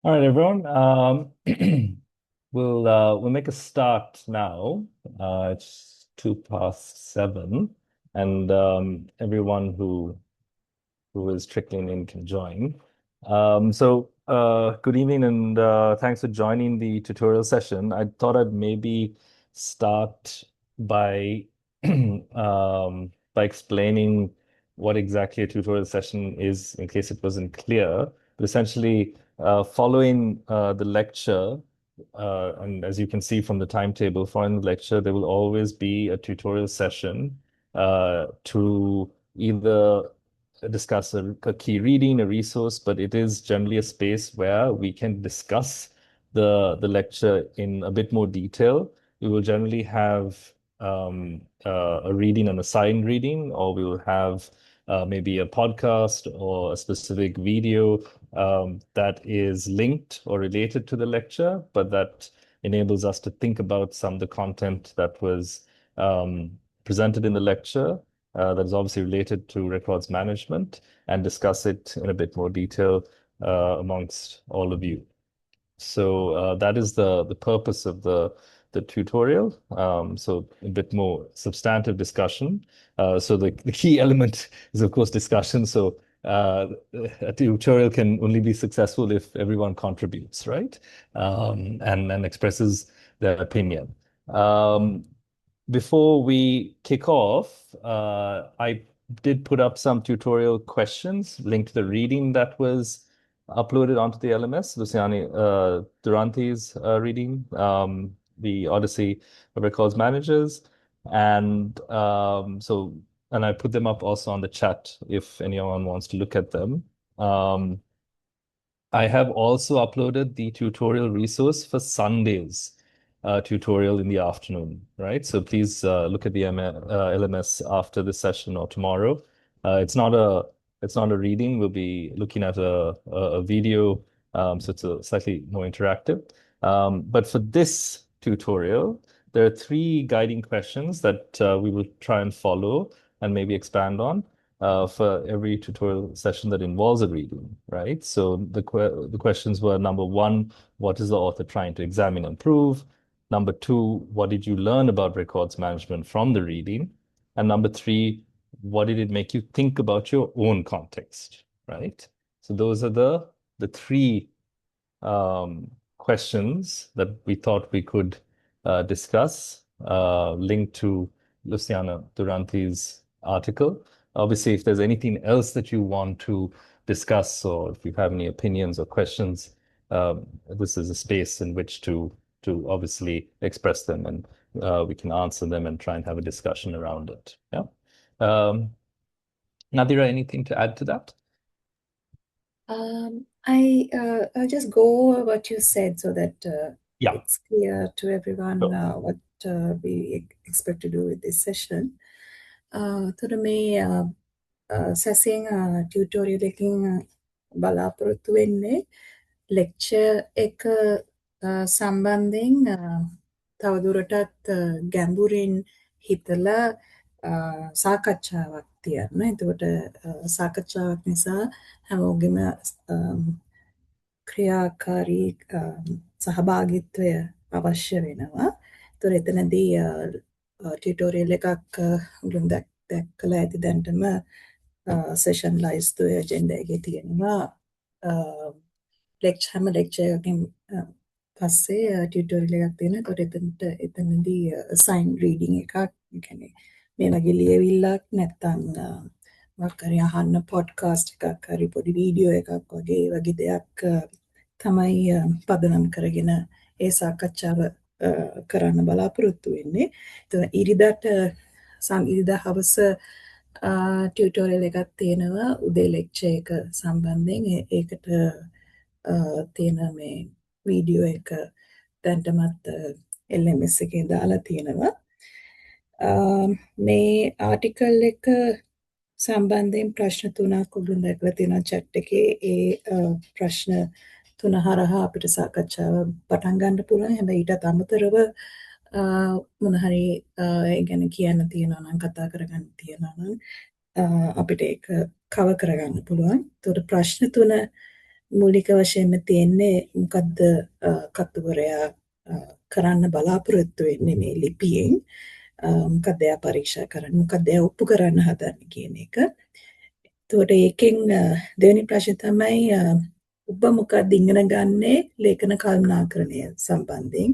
All right, everyone. We'll make a start now. It's 7:02, and everyone who is trickling in can join. Good evening, and thanks for joining the tutorial session. I thought I'd maybe start by by explaining what exactly a tutorial session is, in case it wasn't clear. But essentially, following the lecture, and as you can see from the timetable, following the lecture, there will always be a tutorial session to either discuss a key reading, a resource, but it is generally a space where we can discuss the lecture in a bit more detail. We will generally have a reading, an assigned reading, or we will have maybe a podcast or a specific video that is linked or related to the lecture, but that enables us to think about some of the content that was presented in the lecture that is obviously related to records management and discuss it in a bit more detail amongst all of you. So that is the purpose of the tutorial. So a bit more substantive discussion. So the key element is of course discussion. So a tutorial can only be successful if everyone contributes, right? And expresses their opinion. Before we kick off, I did put up some tutorial questions linked to the reading that was uploaded onto the LMS, Luciani Durante's reading, the Odyssey of Records Managers. And and I put them up also on the chat if anyone wants to look at them. Um, I have also uploaded the tutorial resource for Sunday's tutorial in the afternoon, right? So please look at the LMS after this session or tomorrow. It's not a reading. We'll be looking at a video, so it's a slightly more interactive. But for this tutorial, there are three guiding questions that we will try and follow and maybe expand on for every tutorial session that involves a reading, right? So the questions were: number one, what is the author trying to examine and prove? Number two, what did you learn about records management from the reading? And number three, what did it make you think about your own context, right? So those are the three questions that we thought we could discuss, linked to Luciana Durante's article. Obviously, if there's anything else that you want to discuss, or if you have any opinions or questions, this is a space in which to obviously express them, and we can answer them and try and have a discussion around it. Yeah. Nadira, anything to add to that? I'll just go over what you said so that Yeah. it's clear to everyone Sure. what we expect to do with this session. තොර මේ සැසියෙන් tutorial එකකින් බලාපොරොත්තු වෙන්නේ lecture එක සම්බන්ධයෙන් තවදුරටත් ගැඹුරින් හිතලා සාකච්ඡාවක් තියන්න. එතකොට සාකච්ඡාවක් නිසා හැමෝගෙම ක්‍රියාකාරී සහභාගිත්වය අවශ්‍ය වෙනවා. ඒතර එතනදී ටියුටෝරියල් එකක් උගුම් දැක්කලා ඇති දැන්ටම සෙෂන් ලයිස්තුවේ ඇජෙන්ඩා එකේ තියෙනවා. හැම ලෙක්චර් එකකින් පස්සේ ටියුටෝරියල් එකක් තියෙනවා. ඒතකොට එතනදී සයින් රීඩින් එකක්, ඒ කියන්නේ මේ වගේ ලියවිල්ලක් නැත්නම් මොකක් හරි අහන්න පොඩ්කාස්ට් එකක් හරි පොඩි වීඩියෝ එකක් වගේ දෙයක් තමයි පදනම් කරගෙන ඒ සාකච්ඡාව කරන්න බලාපොරොත්තු වෙන්නේ. ඉරිදා හවස ටියුටෝරියල් එකක් තියෙනවා උදේ ලෙක්චර් එක සම්බන්ධයෙන්. ඒකට තියෙන මේ වීඩියෝ එක දැන්ටමත් LMS එකේ දාලා තියෙනවා. මේ ආටිකල් එක සම්බන්ධයෙන් ප්‍රශ්න 3ක් ඔබට දැක්ලා තියෙනවා chat එකේ. ඒ ප්‍රශ්න 3 හරහා අපිට සාකච්ඡාව පටන් ගන්න පුළුවන්. හැබැයි ඊටත් අමතරව මොන හරි ඒ ගැන කියන්න තියෙනවා නම්, කතා කරගන්න තියෙනවා නම් අපිට ඒක කවර් කරගන්න පුළුවන්. ඒතකොට ප්‍රශ්න 3 මූලික වශයෙන්ම තියෙන්නේ මොකද්ද කතුවරයා කරන්න බලාපොරොත්තු වෙන්නේ මේ ලිපියෙන් මොකක්ද එයා පරීක්ෂා කරන්න මොකක්ද එයා ඔප්පු කරන්න හදන්නේ කියන එක. එතකොට ඒකෙන් දෙවෙනි ප්‍රශ්නේ තමයි ඔබ මොකක්ද ඉගෙන ගන්නේ ලේඛන කළමනාකරණය සම්බන්ධයෙන්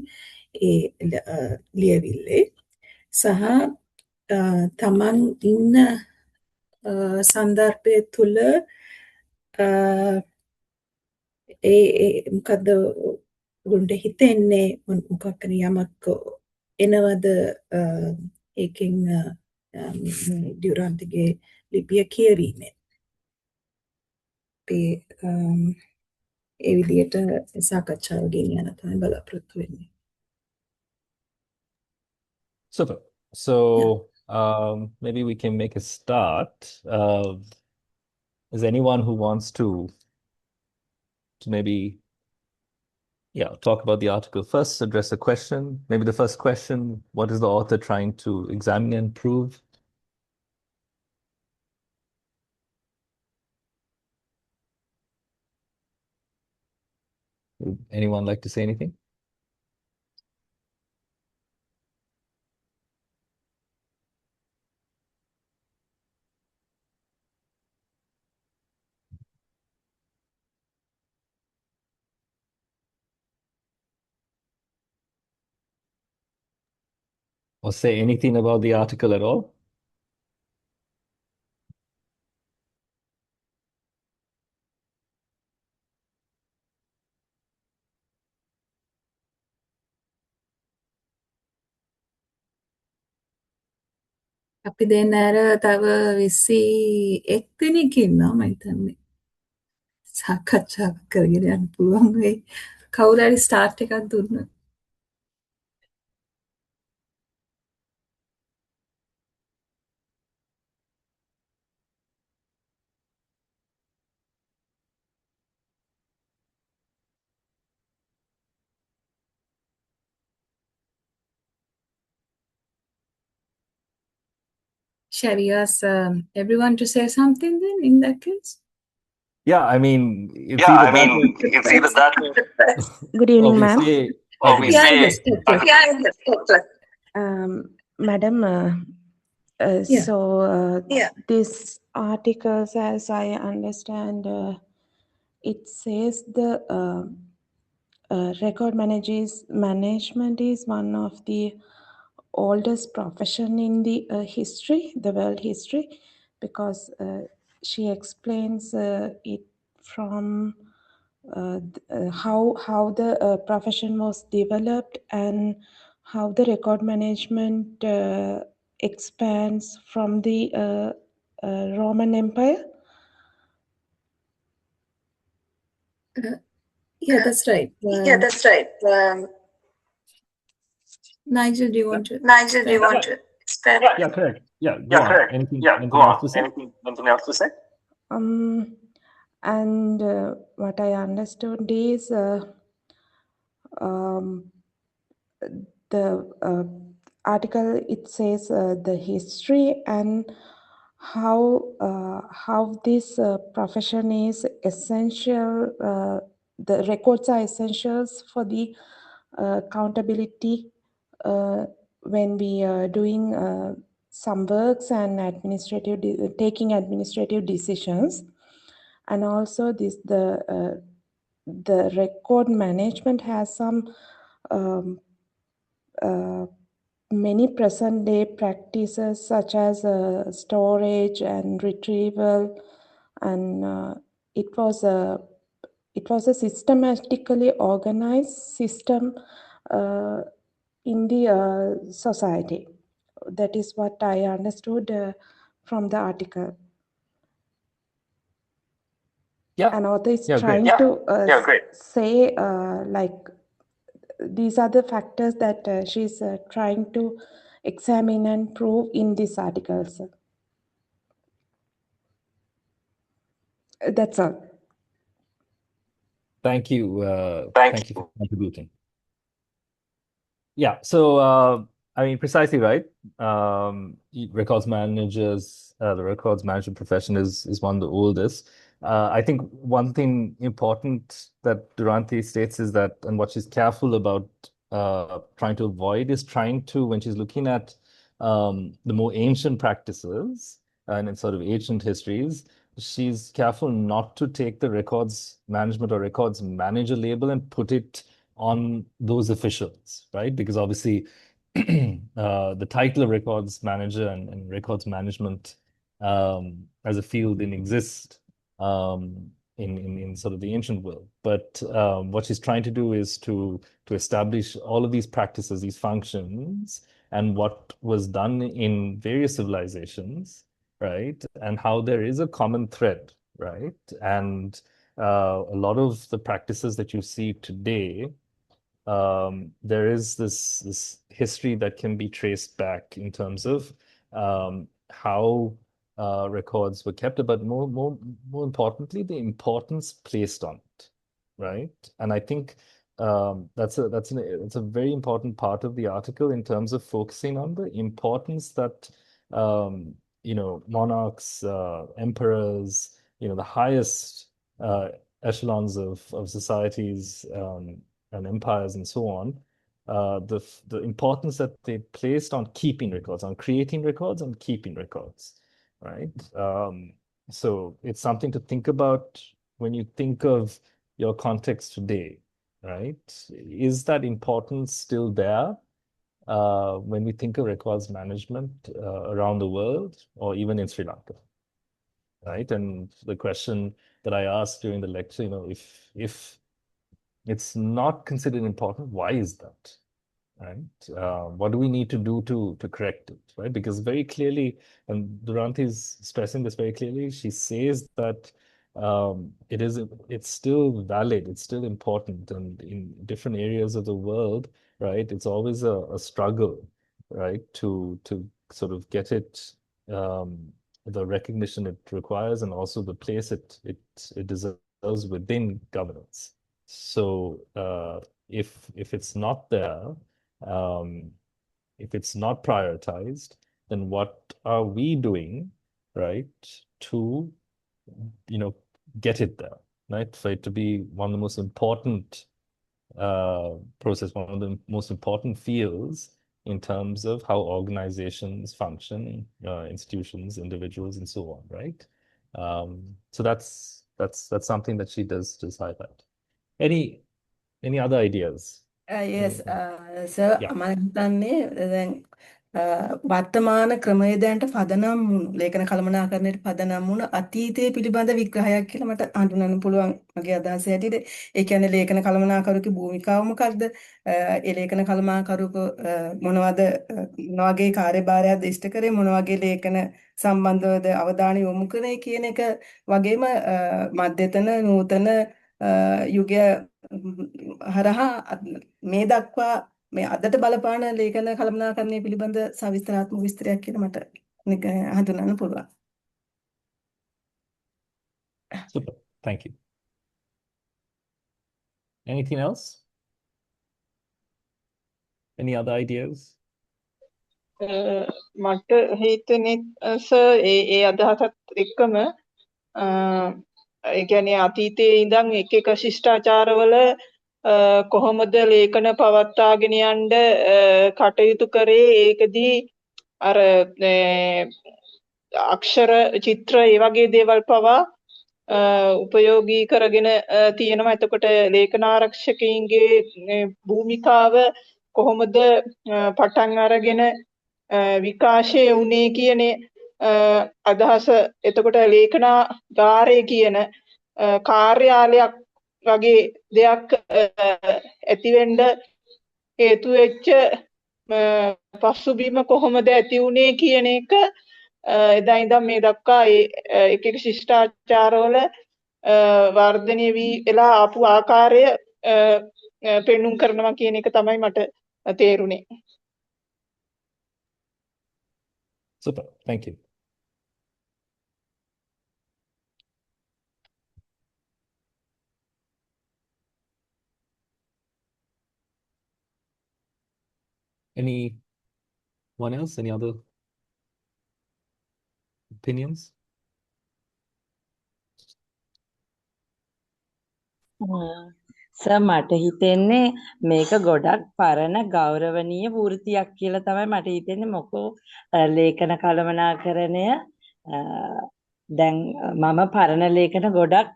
ලියවිල්ලේ සහ තමන් ඉන්න සන්දර්භය තුළ මොකද්ද උන්ට හිතෙන්නේ මොකක් හරි යමක් එනවද ඒකෙන් ඩියුරන්ට්ගේ ලිපිය කියවීමෙන් ඒ විදිහට සාකච්ඡාව ගෙනියන්න තමයි බලාපොරොත්තු වෙන්නේ. Super. Yeah. So maybe we can make a start. Is anyone who wants to maybe talk about the article first, address a question? Maybe the first question, what is the author trying to examine and prove? Would anyone like to say anything? Or say anything about the article at all? අපි දැන් අර තව 21 දෙනෙක් ඉන්නවා මම හිතන්නේ සාකච්ඡාවක් කරගෙන යන්න පුළුවන් වෙයි. කවුරු හරි ස්ටාර්ට් එකක් දුන්නොත්. Shall we ask everyone to say something then in that case? Yeah, I mean, it's either that or Good evening, ma'am. we Yeah, say, yes, okay. Madam, Yeah. so this article, as I understand, it says the record management is one of the oldest profession in the history, the world history, because she explains it from how the profession was developed and how the record management expands from the Roman Empire. Yeah, that's right. that's right. Nigel, do you want to? Expand? Yeah, correct. Yeah, go on. Correct. Anything Go else on. to say? Anything else to say? And what I understood is the article, it says the history and how this profession is essential. The records are essentials for the accountability when we are doing some works and taking administrative decisions. And also the record management has some many present day practices such as storage and retrieval, and it was a systematically organized system in the society. That is what I understood from the article. Yeah. And author is Yeah, trying great. to say like these are the factors that she's trying to examine and prove in these articles. That's all. Thank you. Thank you for contributing. Yeah, so I mean, precisely right. Records managers, the records management profession is one of the oldest. I think one thing important that Duranti states is that, and what she's careful about trying to avoid is trying to, when she's looking at the more ancient practices and in sort of ancient histories, she's careful not to take the records management or records manager label and put it on those officials, right? Because obviously, the title of records manager and records management as a field didn't exist in sort of the ancient world. But what she's trying to do is to establish all of these practices, these functions, and what was done in various civilizations, right? And how there is a common thread, right? And a lot of the practices that you see today, there is this history that can be traced back in terms of how records were kept, but more importantly, the importance placed on it, right? And I think it's a very important part of the article in terms of focusing on the importance that monarchs, emperors, the highest echelons of societies and empires and so on, the importance that they placed on keeping records, on creating records and keeping records, right? So it's something to think about when you think of your context today, right? Is that importance still there when we think of records management around the world or even in Sri Lanka, right? And the question that I asked during the lecture, if it's not considered important, why is that? Right? What do we need to do to correct it, right? Because very clearly, and Durante is stressing this very clearly, she says that it's still valid, it's still important, and in different areas of the world, right? It's always a struggle, right, to sort of get it the recognition it requires and also the place it deserves within governance. So if it's not there, um, if it's not prioritized, then what are we doing, right, to, you know, get it there, right? For it to be one of the most important process, one of the most important fields in terms of how organizations function, institutions, individuals, and so on, right? So that's something that she does highlight. Any other ideas? yes, Anything? Sir Yeah. මම හිතන්නේ දැන් වර්තමාන ක්‍රමවේදයන්ට පදනම් වුණු ලේඛන කළමනාකරණයට පදනම් වුණු අතීතයේ පිළිබඳ විග්‍රහයක් කියලා මට හඳුනන්න පුළුවන් මගේ අදහස හැටියට. ඒ කියන්නේ ලේඛන කළමනාකරුගේ භූමිකාව මොකක්ද? ඒ ලේඛන කළමනාකරුක මොනවද මොන වගේ කාර්යභාරයක්ද ඉෂ්ට කරේ, මොන වගේ ලේඛන සම්බන්ධවද අවධානය යොමු කරේ කියන එක වගේම මධ්‍යතන නූතන යුගය හරහා මේ දක්වා මේ අදට බලපාන ලේඛන කළමනාකරණය පිළිබඳ සවිස්තරාත්මක විස්තරයක් කියලා මට හඳුනන්න පුළුවන්. Super. Thank you. Anything else? Any other ideas? මට හිතෙන්නේ සර් ඒ අදහසත් එක්කම ඒ කියන්නේ අතීතයේ ඉඳන් එක ශිෂ්ටාචාරවල කොහොමද ලේඛන පවත්වාගෙන යන්න කටයුතු කරේ ඒකදී අර අක්ෂර චිත්‍ර ඒ වගේ දේවල් පවා උපයෝගී කරගෙන තියෙනවා. එතකොට ලේඛනාරක්ෂකයින්ගේ භූමිකාව කොහොමද පටන් අරගෙන විකාශය වුණේ කියන අදහස. එතකොට ලේඛනාගාරය කියන කාර්යාලයක් වගේ දෙයක් ඇති වෙන්න හේතු වෙච්ච පසුබිම කොහොමද ඇති වුණේ කියන එක එදා ඉඳන් මේ දක්වා එක ශිෂ්ටාචාරවල වර්ධනය වී එලා ආපු ආකාරය පෙන්눔 කරනවා කියන එක තමයි මට තේරුනේ. Super. Thank you. Anyone else? Any other opinions? Sir මට හිතෙන්නේ මේක ගොඩක් පරණ ගෞරවනීය වෘත්තියක් කියලා තමයි මට හිතෙන්නේ. මොකෝ ලේඛන කළමනාකරණය දැන් මම පරණ ලේඛන ගොඩක්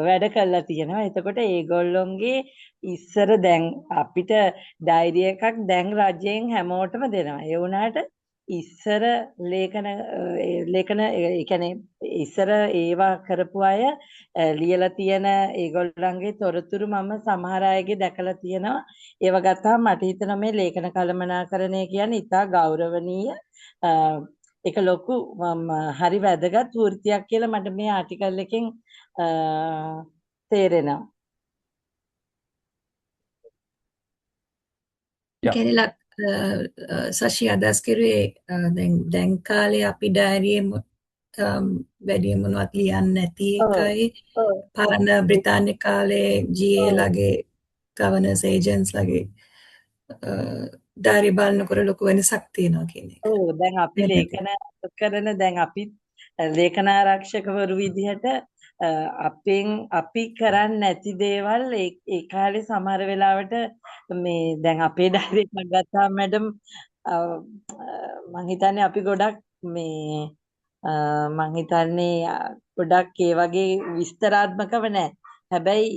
වැඩ කරලා තියෙනවා. එතකොට ඒගොල්ලොන්ගේ ඉස්සර දැන් අපිට ඩයරි එකක් දැන් රජයෙන් හැමෝටම දෙනවා. ඒ වුණාට ඉස්සර ලේඛන ඒ කියන්නේ ඉස්සර ඒවා කරපු අය ලියලා තියෙන ඒගොල්ලන්ගේ තොරතුරු මම සමහර අයගේ දැකලා තියෙනවා. ඒව ගත්තාම මට හිතෙනවා මේ ලේඛන කළමනාකරණය කියන්නේ ඉතා ගෞරවනීය ඒක ලොකු හරි වැදගත් වෘත්තියක් කියලා මට මේ ආටිකල් එකෙන් තේරෙනවා. කෙනෙලා සෂි අදහස් කරුවේ දැන් කාලේ අපි ඩයරියේ වැඩිය මොනවත් ලියන්නේ නැති එකයි පරණ බ්‍රිතාන්‍ය කාලේ GA ලගේ ගවර්නර්ස් ඒජන්ට්ස් ලගේ ඩයරි බලනකොට ලොකු වෙනසක් තියෙනවා කියන එක. ඔව් දැන් අපි ලේඛන කරන දැන් අපි ලේඛන ආරක්ෂකවරු විදිහට අපි කරන්නේ නැති දේවල් ඒ කාලේ සමහර වෙලාවට මේ දැන් අපේ ඩයරි එකක් ගත්තාම මැඩම් මං හිතන්නේ අපි ගොඩක් මේ මං හිතන්නේ ගොඩක් ඒ වගේ විස්තරාත්මකව නැහැ. හැබැයි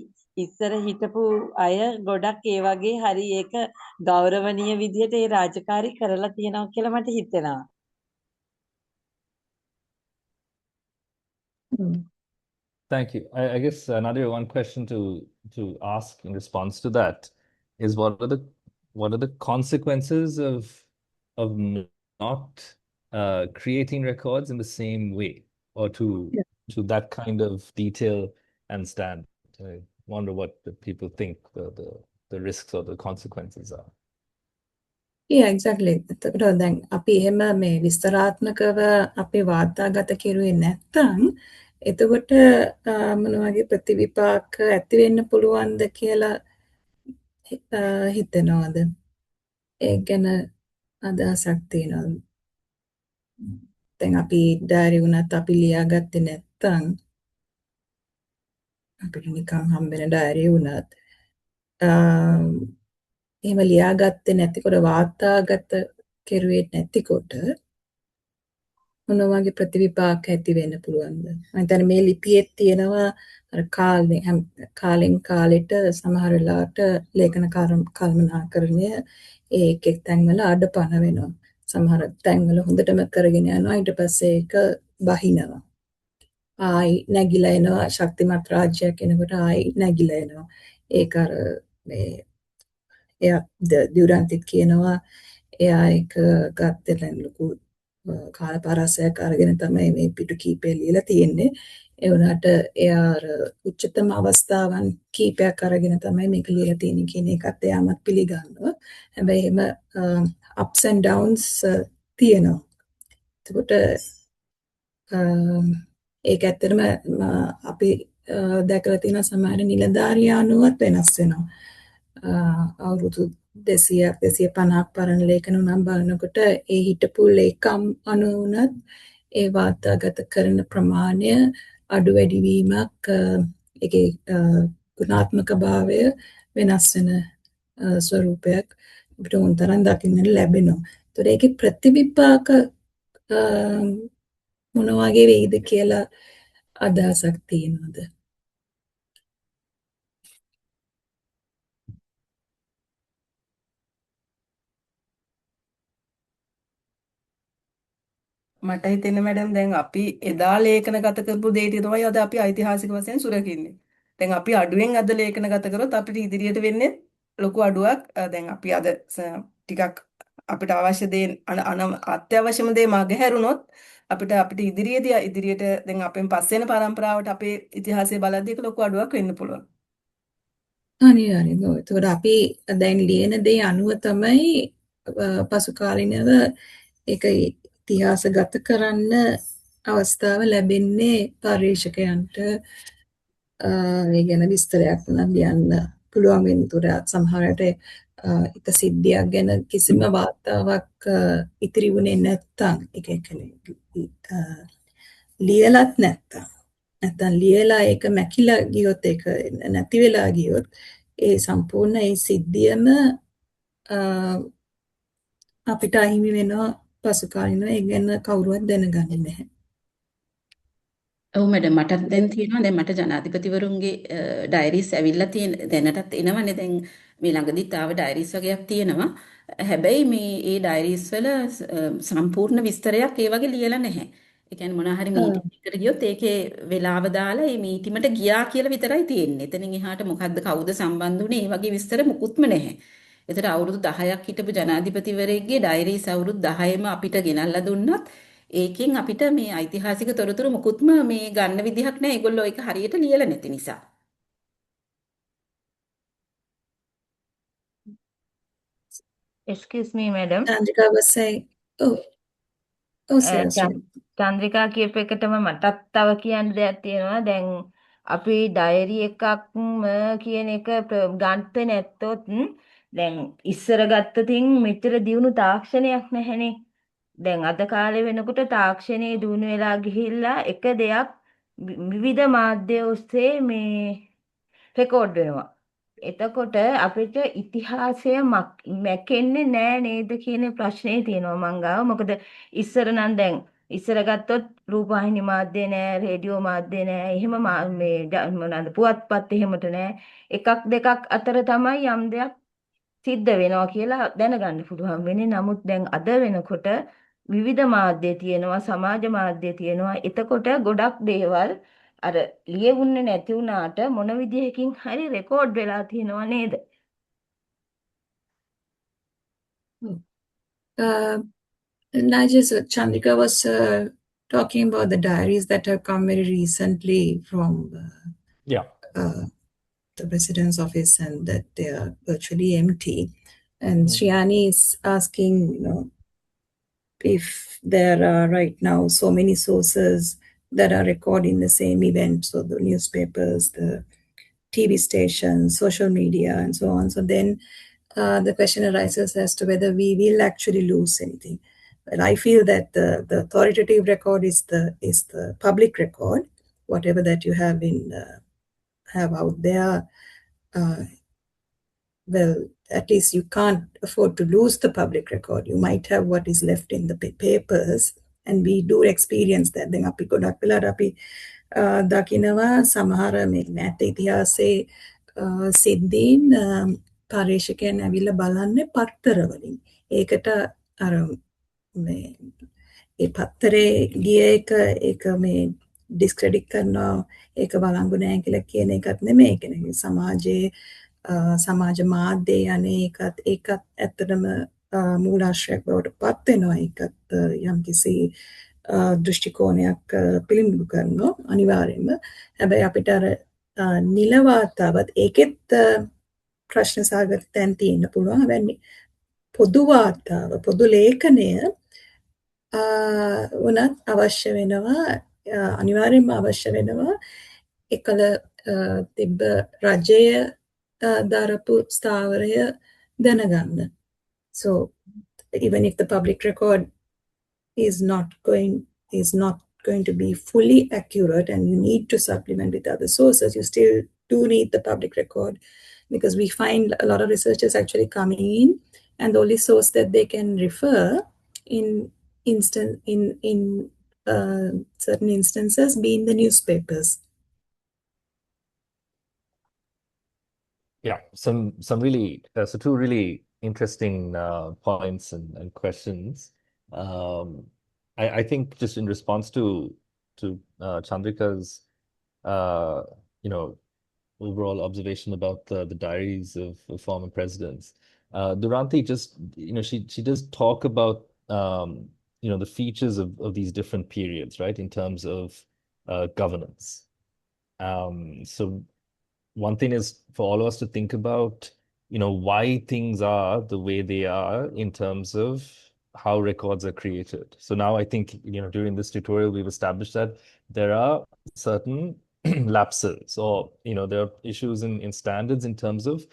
ඉස්සර හිටපු අය ගොඩක් ඒ වගේ හරි ඒක ගෞරවනීය විදිහට ඒ රාජකාරී කරලා තියෙනවා කියලා මට හිතෙනවා. Thank you. I guess another one question to ask in response to that is what are the consequences of not creating records in the same way or to that kind of detail and stand? I wonder what the people think the risks or the consequences are. Yeah, exactly. එතකොට දැන් අපි එහෙම මේ විස්තරාත්මකව අපි වාර්තාගත කෙරුවේ නැත්නම් එතකොට මොන වගේ ප්‍රතිවිපාක ඇති වෙන්න පුළුවන්ද කියලා හිතනවාද? ඒ ගැන අදහසක් තියෙනවද? දැන් අපි ඩයරි වුණත් අපි ලියාගත්තේ නැත්නම් අපිට නිකන් හම්බෙන ඩයරි වුණත් එහෙම ලියාගත්තේ නැතිකොට වාර්තාගත කෙරුවේ නැතිකොට මොන වගේ ප්‍රතිවිපාක ඇති වෙන්න පුළුවන්ද? මම හිතන්නේ මේ ලිපියේ තියෙනවා අර කාලෙන් කාලෙට සමහර වෙලාවට ලේඛන කළමනාකරණය ඒ එක් තැන්වල අඩපණ වෙනවා. සමහර තැන්වල හොඳටම කරගෙන යනවා ඊට පස්සේ ඒක බහිනවා. ආයි නැగిලා එනවා ශක්තිමත් රාජ්‍යයක් එනකොට ආයි නැగిලා එනවා. ඒක අර මේ එයා දියුරන්තිත් කියනවා එයා ඒක ගත්තේ දැන් ලොකු කාල පරාසයක් අරගෙන තමයි මේ පිටු කීපය ලියලා තියෙන්නේ. ඒ වුණාට එයා අර උච්චතම අවස්ථාවන් කීපයක් අරගෙන තමයි මේක ලියලා තියෙන්නේ කියන එකත් එයාමත් පිළිගන්නවා. හැබැයි එහෙම ups and downs තියෙනවා. එතකොට ඒක ඇත්තටම අපි දැකලා තියෙන සමහර නිලධාරියානුවත් වෙනස් වෙනවා. අවුරුදු 200ක් 250ක් පරණ ලේඛන නම් බලනකොට ඒ හිටපු ලේකම් අනුවුණත් ඒ වාර්තාගත කරන ප්‍රමාණය අඩු වැඩි වීමක් ඒකේ ගුණාත්මක භාවය වෙනස් වෙන ස්වරූපයක් අපිට උන්තරන් දකින්න ලැබෙනවා. ඒතර ඒකේ ප්‍රතිවිපාක මොන වගේ වෙයිද කියලා අදහසක් තියෙනවද? මට හිතෙන්නේ මැඩම් දැන් අපි එදා ලේඛනගත කරපු දේ තමයි අද අපි ඓතිහාසික වශයෙන් සුරකින්නේ. දැන් අපි අඩුවෙන් අද ලේඛනගත කරොත් අපිට ඉදිරියට වෙන්නේ ලොකු අඩුවක්. දැන් අපි අද ටිකක් අපිට අවශ්‍ය දේ අත්‍යවශ්‍යම දේ මගහැරුණොත් අපිට ඉදිරියට දැන් අපෙන් පස්සේ යන පරම්පරාවට අපේ ඉතිහාසය බලද්දී ඒක ලොකු අඩුවක් වෙන්න පුළුවන්. අනිවාර්යයෙන්ම. ඒතකොට අපි දැන් ලියන දේ අනුව තමයි පසු කාලිනව ඒක ඉතිහාසගත කරන්න අවස්ථාව ලැබෙන්නේ පර්යේෂකයන්ට. ඒ ගැන විස්තරයක් නම් ලියන්න පුළුවන් වෙන තුර සමහරට එක සිද්ධියක් ගැන කිසිම වාර්තාවක් ඉතිරි වුණේ නැත්තම් ඒක ලියලත් නැත්තම් නැත්නම් ලියලා ඒක මැකිලා ගියොත් ඒක නැති වෙලා ගියොත් ඒ සම්පූර්ණ ඒ සිද්ධියම අපිට අහිමි වෙනවා පසු කාලිනව ඒ ගැන කවුරුවත් දැනගන්නේ නැහැ. ඔව් මැඩම් මටත් දැන් තියෙනවා දැන් මට ජනාධිපතිවරුන්ගේ ඩයරිස් ඇවිල්ලා තියෙන දැනටත් එනවනේ දැන් මේ ළඟදිත් ආව ඩයරිස් වගේක් තියෙනවා හැබැයි මේ ඒ ඩයරිස් වල සම්පූර්ණ විස්තරයක් ඒ වගේ ලියලා නැහැ. ඒ කියන්නේ මොනවා හරි මීටින් එකකට ගියොත් ඒකේ වෙලාව දාලා ඒ මීටිමට ගියා කියලා විතරයි තියෙන්නේ. එතනින් එහාට මොකද්ද කවුද සම්බන්ධ වුනේ ඒ වගේ විස්තර මුකුත්ම නැහැ. ඒතර අවුරුදු 10ක් හිටපු ජනාධිපතිවරයෙක්ගේ ඩයරිස් අවුරුදු 10ෙම අපිට ගෙනල්ලා දුන්නත් ඒකෙන් අපිට මේ ඓතිහාසික තොරතුරු මුකුත්ම මේ ගන්න විදිහක් නැහැ. ඒගොල්ලෝ ඒක හරියට ලියලා නැති නිසා. Excuse me, madam. Chandrika was saying, sir. Chandrika කියප එකටම මටත් තව කියන්න දෙයක් තියෙනවා. දැන් අපි ඩයරි එකක්ම කියන එක ගන්නත් නැත්තොත් දැන් ඉස්සර ගත්ත තින් මෙච්චර දියුණු තාක්ෂණයක් නැහැනේ. දැන් අද කාලේ වෙනකොට තාක්ෂණයේ දියුණු වෙලා ගිහිල්ලා එක දෙයක් විවිධ මාධ්‍ය ඔස්සේ මේ රෙකෝඩ් වෙනවා. එතකොට අපිට ඉතිහාසය මැකෙන්නේ නෑ නේද කියන ප්‍රශ්නේ තියෙනවා මං ගාව. මොකද ඉස්සර නම් දැන් ඉස්සර ගත්තොත් රූපවාහිනී මාධ්‍ය නෑ, රේඩියෝ මාධ්‍ය නෑ, එහෙම මේ මොනවාද පුවත්පත් එහෙමට නෑ. එකක් දෙකක් අතර තමයි යම් දෙයක් සිද්ධ වෙනවා කියලා දැනගන්න පුළුවන් වෙන්නේ. නමුත් දැන් අද වෙනකොට විවිධ මාධ්‍ය තියෙනවා, සමාජ මාධ්‍ය තියෙනවා. එතකොට ගොඩක් දේවල් අර ලියවුන්නේ නැති වුණාට මොන විදිහකින් හරි රෙකෝඩ් වෙලා තියෙනවා නේද? Nigel, so Chandrika was talking about the diaries that have come very recently from the president's office and that they are virtually empty. And Shriyani is asking, if there are right now so many sources that are recording the same event, so the newspapers, the TV stations, social media, and so on. So then the question arises as to whether we will actually lose anything. But I feel that the authoritative record is the public record, whatever that you have out there. Well, at least you can't afford to lose the public record. You might have what is left in the papers, and we do experience that. Then අපි ගොඩක් වෙලාවට අපි දකිනවා සමහර මේ නැත ඉතිහාසයේ සිද්ධීන් පර්යේෂකයන් ඇවිල්ලා බලන්නේ පත්තර වලින්. ඒකට අර මේ ඒ පත්තරේ ගිය එක ඒක මේ ඩිස්ක්‍රෙඩිට් කරනවා ඒක වළංගු නැහැ කියලා කියන එකත් නෙමෙයි. කියන්නේ සමාජයේ සමාජ මාධ්‍ය යන්නේ ඒකත් ඇත්තටම මූලාශ්‍රයක් බවට පත් වෙනවා. ඒකත් යම්කිසි දෘෂ්ටි කෝණයක් පිළිඹු කරනවා අනිවාර්යයෙන්ම. හැබැයි අපිට අර නිල වාතාවත් ඒකෙත් ප්‍රශ්න සාගත තැන් තියෙන්න පුළුවන්. හැබැයි පොදු වාතාව පොදු ලේඛනය උනත් අවශ්‍ය වෙනවා. අනිවාර්යයෙන්ම අවශ්‍ය වෙනවා එකල තිබ්බ රජය දරපු ස්ථාවරය දැනගන්න. So even if the public record is not going to be fully accurate and you need to supplement with other sources, you still do need the public record, because we find a lot of researchers actually coming in and the only source that they can refer in certain instances being the newspapers. Yeah, some really so two really interesting points and questions. I think just in response to Chandrika's overall observation about the diaries of former presidents, Duranti just she does talk about the features of these different periods, right, in terms of governance. So one thing is for all of us to think about, why things are the way they are in terms of how records are created. So now I think, during this tutorial, we've established that there are certain lapses or, there are issues in standards in terms of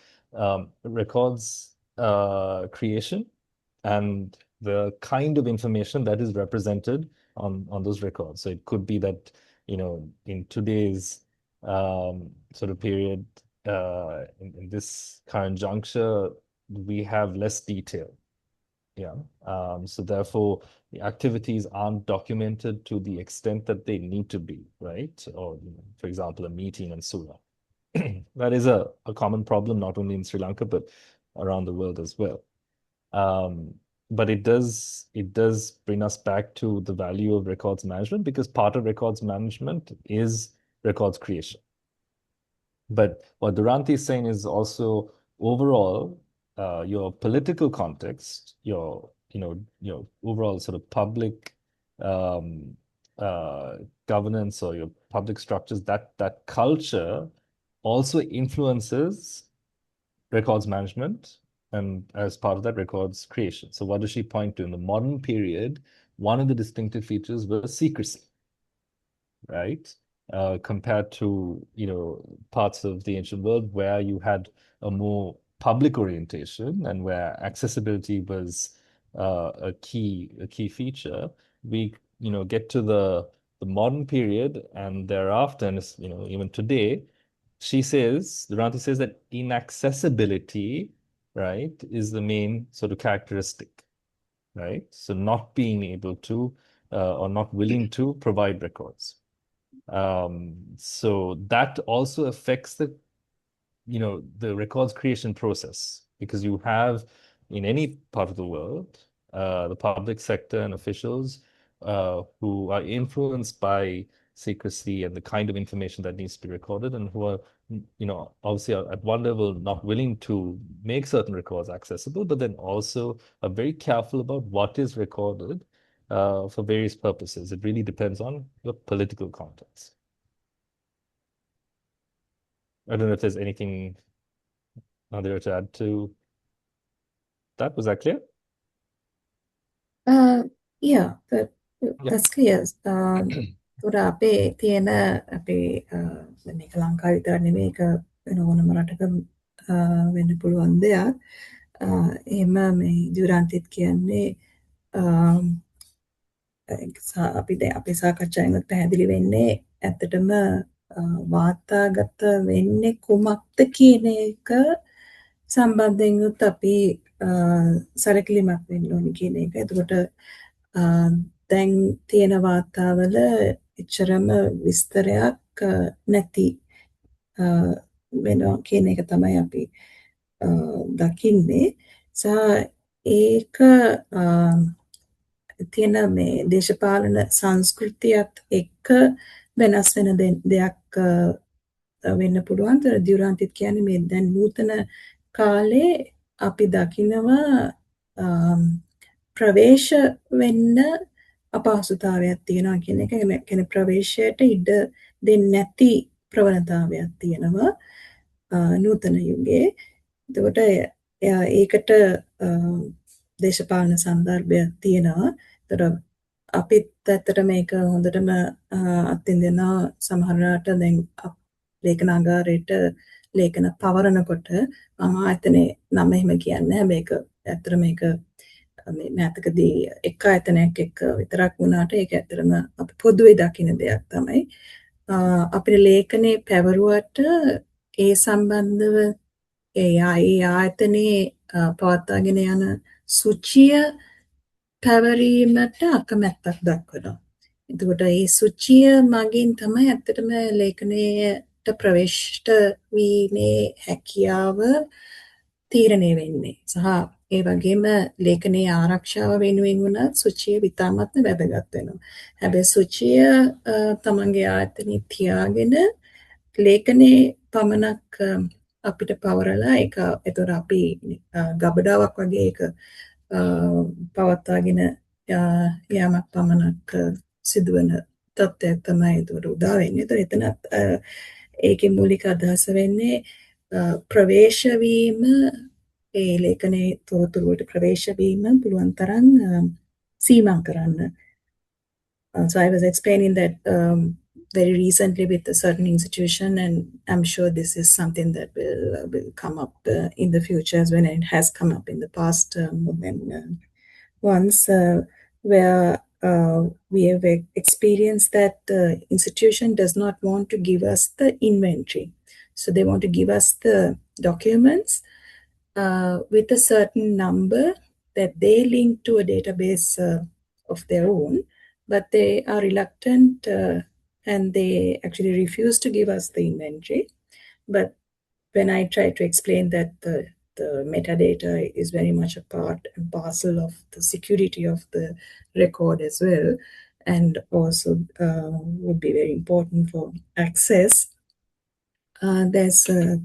records creation and the kind of information that is represented on those records. So it could be that in today's sort of period, in this current juncture, we have less detail. Yeah. So therefore, the activities aren't documented to the extent that they need to be, right? Or, for example, a meeting and so on. That is a common problem, not only in Sri Lanka, but around the world as well. But it does bring us back to the value of records management, because part of records management is records creation. But what Duranti is saying is also overall, your political context, your overall sort of public um, governance, or your public structures, that culture also influences records management, and as part of that, records creation. So what does she point to? In the modern period, one of the distinctive features was secrecy, right? Compared to parts of the ancient world where you had a more public orientation and where accessibility was a key feature. We get to the modern period and thereafter, and even today, Duranti says that inaccessibility, right, is the main sort of characteristic, right? So not being able to or not willing to provide records. So that also affects the records creation process, because you have, in any part of the world, the public sector and officials who are influenced by secrecy and the kind of information that needs to be recorded, and who are, obviously at one level not willing to make certain records accessible, but then also are very careful about what is recorded for various purposes. It really depends on the political context. I don't know if there's anything there to add to that. Was that clear? Yeah, Yeah. that's clear. තොර අපේ තියෙන අපේ මේක ලංකාව විතර නෙමෙයි, ඒක වෙන ඕනම රටක වෙන්න පුළුවන් දෙයක්. එහෙම මේ ඩියුරන්ටිත් කියන්නේ අපි දැන් අපේ සාකච්ඡාවෙන් පැහැදිලි වෙන්නේ ඇත්තටම වාර්තාගත වෙන්නේ කුමක්ද කියන එක සම්බන්ධයෙන්ුත් අපි සැලකිලිමත් වෙන්න ඕනි කියන එක. එතකොට දැන් තියෙන වාර්තාවල එච්චරම විස්තරයක් නැති වෙනවා කියන එක තමයි අපි දකින්නේ. සහ ඒක තියෙන මේ දේශපාලන සංස්කෘතියත් එක්ක වෙනස් වෙන දෙයක් වෙන්න පුළුවන්. ඩියුරන්ටිත් කියන්නේ මේ දැන් නූතන කාලේ අපි දකිනවා ප්‍රවේශ වෙන්න අපහසුතාවයක් තියෙනවා කියන එක. කියන්නේ ප්‍රවේශයට ඉඩ දෙන්නේ නැති ප්‍රවණතාවයක් තියෙනවා නූතන යුගයේ. එතකොට ඒකට දේශපාලන සන්දර්භයක් තියෙනවා. එතකොට අපිත් ඇත්තට මේක හොඳටම අත්විඳිනවා. සමහරවිට දැන් ලේඛනාගාරයට ලේඛන පවරනකොට මම ආයතනයේ නම එහෙම කියන්නේ නැහැ. මේක ඇත්තට මේක මේ මෑතකදී එක ආයතනයක් එක්ක විතරක් වුණාට ඒක ඇත්තටම අපි පොදුවේ දකින දෙයක් තමයි. අපේ ලේඛනේ පැවරුවට ඒ සම්බන්ධව ඒ ආයතනයේ පවත්වාගෙන යන සුචිය පැවරීමට අකමැත්තක් දක්වනවා. එතකොට මේ සුචිය මගින් තමයි ඇත්තටම ලේඛනයට ප්‍රවේශ වීමේ හැකියාව තීරණය වෙන්නේ. සහ ඒ වගේම ලේඛනයේ ආරක්ෂාව වෙනුවෙන් වුණත් සුචිය විතාමත්ම වැදගත් වෙනවා. හැබැයි සුචිය තමන්ගේ ආයතනයේ තියාගෙන ලේඛනයේ පමණක් අපිට පවරලා ඒක ඒතර අපි ගබඩාවක් වගේ ඒක පවත්වාගෙන යාමක් පමණක් සිදුවන තත්ත්වයක් තමයි ඒතර උදා වෙන්නේ. ඒතර එතනත් ඒකේ මූලික අදහස වෙන්නේ ප්‍රවේශ වීම, ඒ ලේඛනයේ තොරතුරු වලට ප්‍රවේශ වීම පුළුවන් තරම් සීමා කරන්න. So I was explaining that very recently with a certain institution, and I'm sure this is something that will come up in the future as well, and it has come up in the past once, where we have experienced that the institution does not want to give us the inventory. So they want to give us the documents with a certain number that they link to a database of their own, but they are reluctant and they actually refuse to give us the inventory. But when I try to explain that the metadata is very much a part and parcel of the security of the record as well, and also would be very important for access, there's a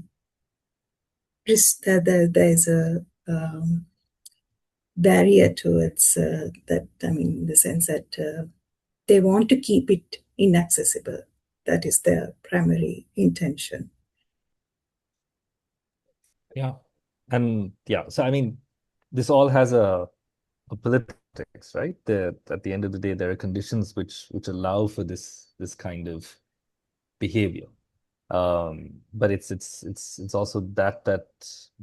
risk that there's a barrier towards that. I mean, in the sense that they want to keep it inaccessible. That is their primary intention. Yeah. And yeah, so I mean, this all has a political context, right? At the end of the day, there are conditions which allow for this kind of behavior. But it's also that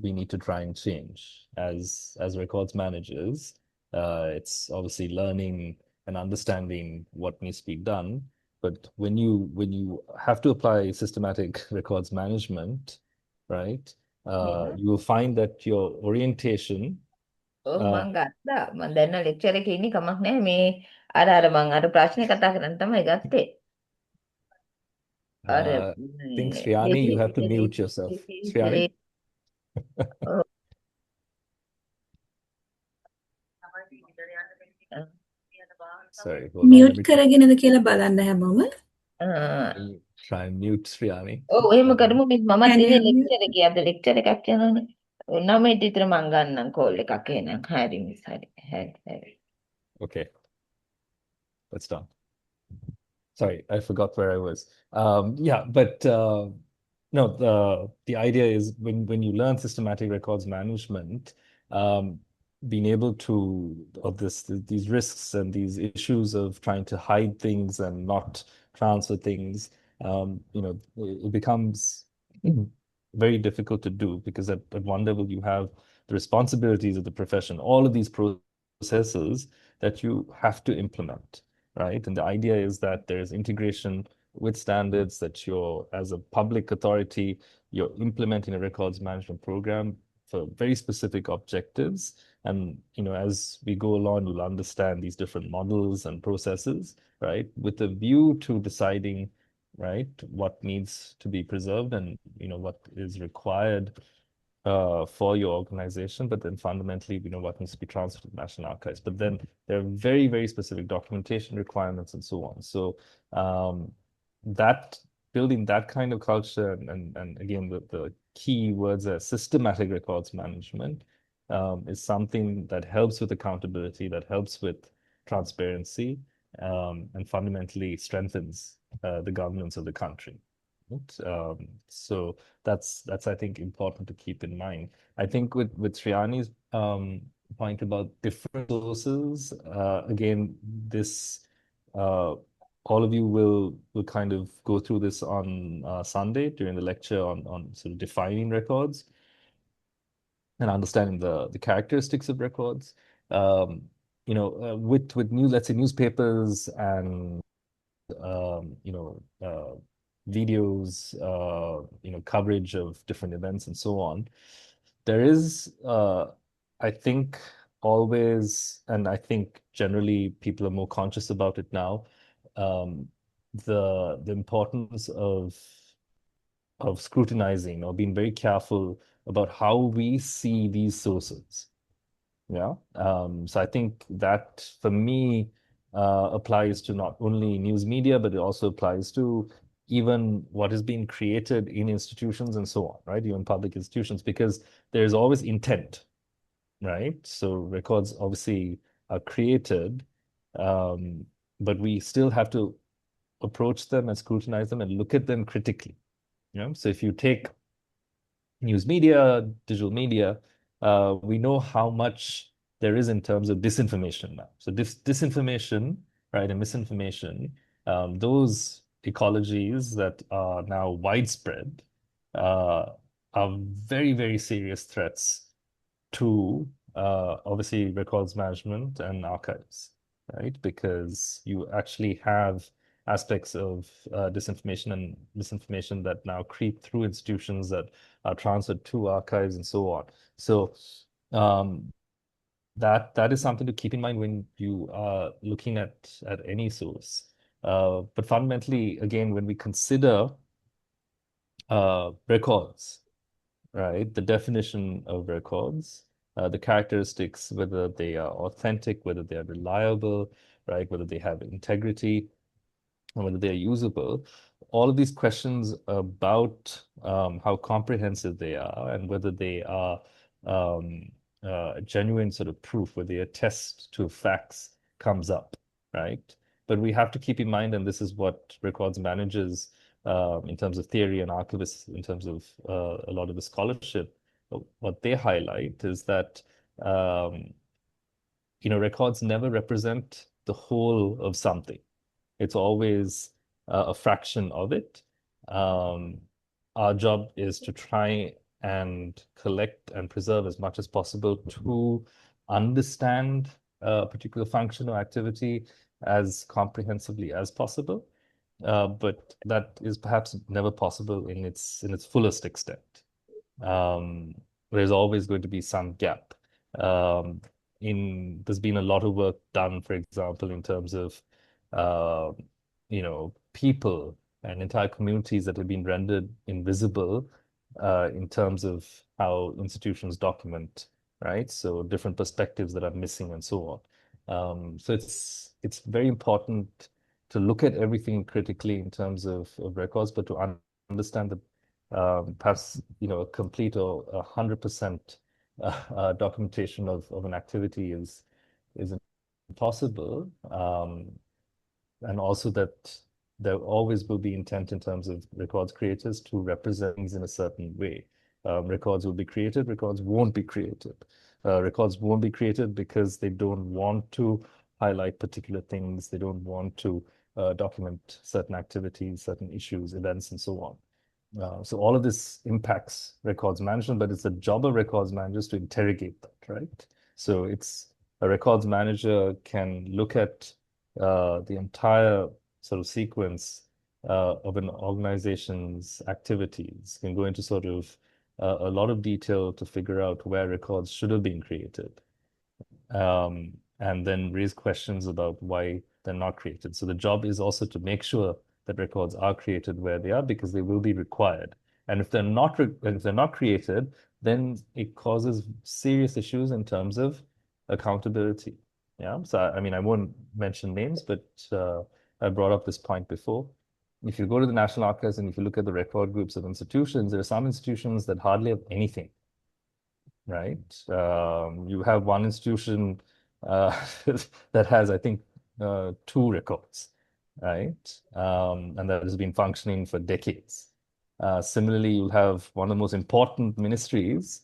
we need to try and change as records managers. It's obviously learning and understanding what needs to be done. But when you have to apply systematic records management, right? Yeah. You will find that your orientation. ඔව් මං ගත්තා. මං දැන් lecture එකේ ඉන්නේ කමක් නැහැ. මේ අර මං අර ප්‍රශ්නේ කතා කරන්න තමයි ගත්තේ. අර I think Sriyani, you have to mute yourself. Sriyani? ඔව්. Sorry, hold on. මියුට් කරගෙනද කියලා බලන්න හැමෝම. Try and mute Sriyani. ඔව් එහෙම කරමු. මමත් Can ඉන්නේ you mute? ලෙක්චර් එකේ. අද ලෙක්චර් එකක් යනවනේ. 9ට විතර මං ගන්නම් කෝල් එකක් එහෙනම්. හරි මිස් හරි. හරි. Okay, let's start. Sorry, I forgot where I was. Yeah, but no, the idea is when you learn systematic records management, being able to these risks and these issues of trying to hide things and not transfer things, it becomes very difficult to do because at one level you have the responsibilities of the profession, all of these processes that you have to implement, right? And the idea is that there's integration with standards, that you're, as a public authority, you're implementing a records management program for very specific objectives. And, as we go along, you'll understand these different models and processes, right? With a view to deciding, right, what needs to be preserved and, what is required for your organization, but then fundamentally, what needs to be transferred to the National Archives. But then there are very, very specific documentation requirements and so on. So that building that kind of culture and again, the key words are systematic records management is something that helps with accountability, that helps with transparency, and fundamentally strengthens the governance of the country. So that's I think important to keep in mind. I think with Sriyani's point about different sources, again, this all of you will kind of go through this on Sunday during the lecture on sort of defining records and understanding the characteristics of records. With let's say newspapers and videos, coverage of different events and so on. There is, I think, always, and I think generally people are more conscious about it now, the importance of scrutinizing or being very careful about how we see these sources. Yeah. So I think that for me applies to not only news media, but it also applies to even what is being created in institutions and so on, right? Even public institutions, because there's always intent, right? So records obviously are created, but we still have to approach them and scrutinize them and look at them critically. So if you take news media, digital media, we know how much there is in terms of disinformation now. So disinformation, right, and misinformation, those ecologies that are now widespread are very, very serious threats to obviously records management and archives. right? Because you actually have aspects of disinformation and misinformation that now creep through institutions that are transferred to archives and so on. So um, that is something to keep in mind when you are looking at any source. But fundamentally, again, when we consider records, right, the definition of records, the characteristics, whether they are authentic, whether they are reliable, right, whether they have integrity, and whether they're usable, all of these questions about how comprehensive they are and whether they are um, genuine sort of proof, whether they attest to facts, comes up, right? But we have to keep in mind, and this is what records managers, in terms of theory and archivists, in terms of a lot of the scholarship, what they highlight is that records never represent the whole of something. It's always a fraction of it. Um, our job is to try and collect and preserve as much as possible to understand a particular function or activity as comprehensively as possible. But that is perhaps never possible in its fullest extent. There's always going to be some gap. There's been a lot of work done, for example, in terms of uh, people and entire communities that have been rendered invisible in terms of how institutions document, right? So different perspectives that are missing and so on. So it's very important to look at everything critically in terms of records, but to understand that perhaps a complete or 100% documentation of an activity is impossible, and also that there always will be intent in terms of records creators to represent things in a certain way. Records will be created, records won't be created. Records won't be created because they don't want to highlight particular things. They don't want to document certain activities, certain issues, events, and so on. So all of this impacts records management, but it's the job of records managers to interrogate that, right? So it's a records manager can look at the entire sort of sequence of an organization's activities, can go into sort of a lot of detail to figure out where records should have been created, and then raise questions about why they're not created. So the job is also to make sure that records are created where they are, because they will be required. And if they're not created, then it causes serious issues in terms of accountability. Yeah. So I mean, I won't mention names, but I brought up this point before. If you go to the National Archives and if you look at the record groups of institutions, there are some institutions that hardly have anything, right? You have one institution that has, I think, 2 records, right? And that has been functioning for decades. Similarly, you'll have one of the most important ministries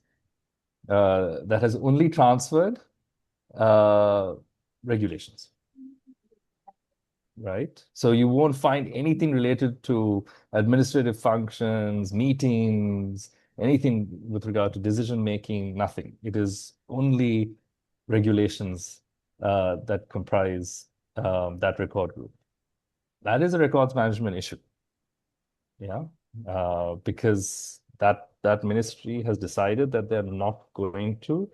that has only transferred regulations, right? So you won't find anything related to administrative functions, meetings, anything with regard to decision making, nothing. It is only regulations that comprise that record group. That is a records management issue. Yeah, because that ministry has decided that they're not going to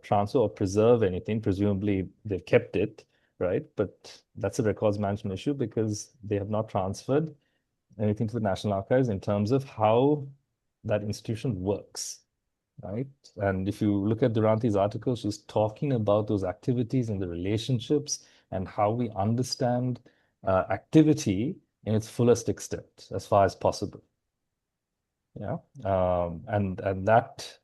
transfer or preserve anything. Presumably they've kept it, right? But that's a records management issue because they have not transferred anything to the National Archives in terms of how that institution works, right? And if you look at Duranti's article, she's talking about those activities and the relationships and how we understand activity in its fullest extent as far as possible. Yeah, and that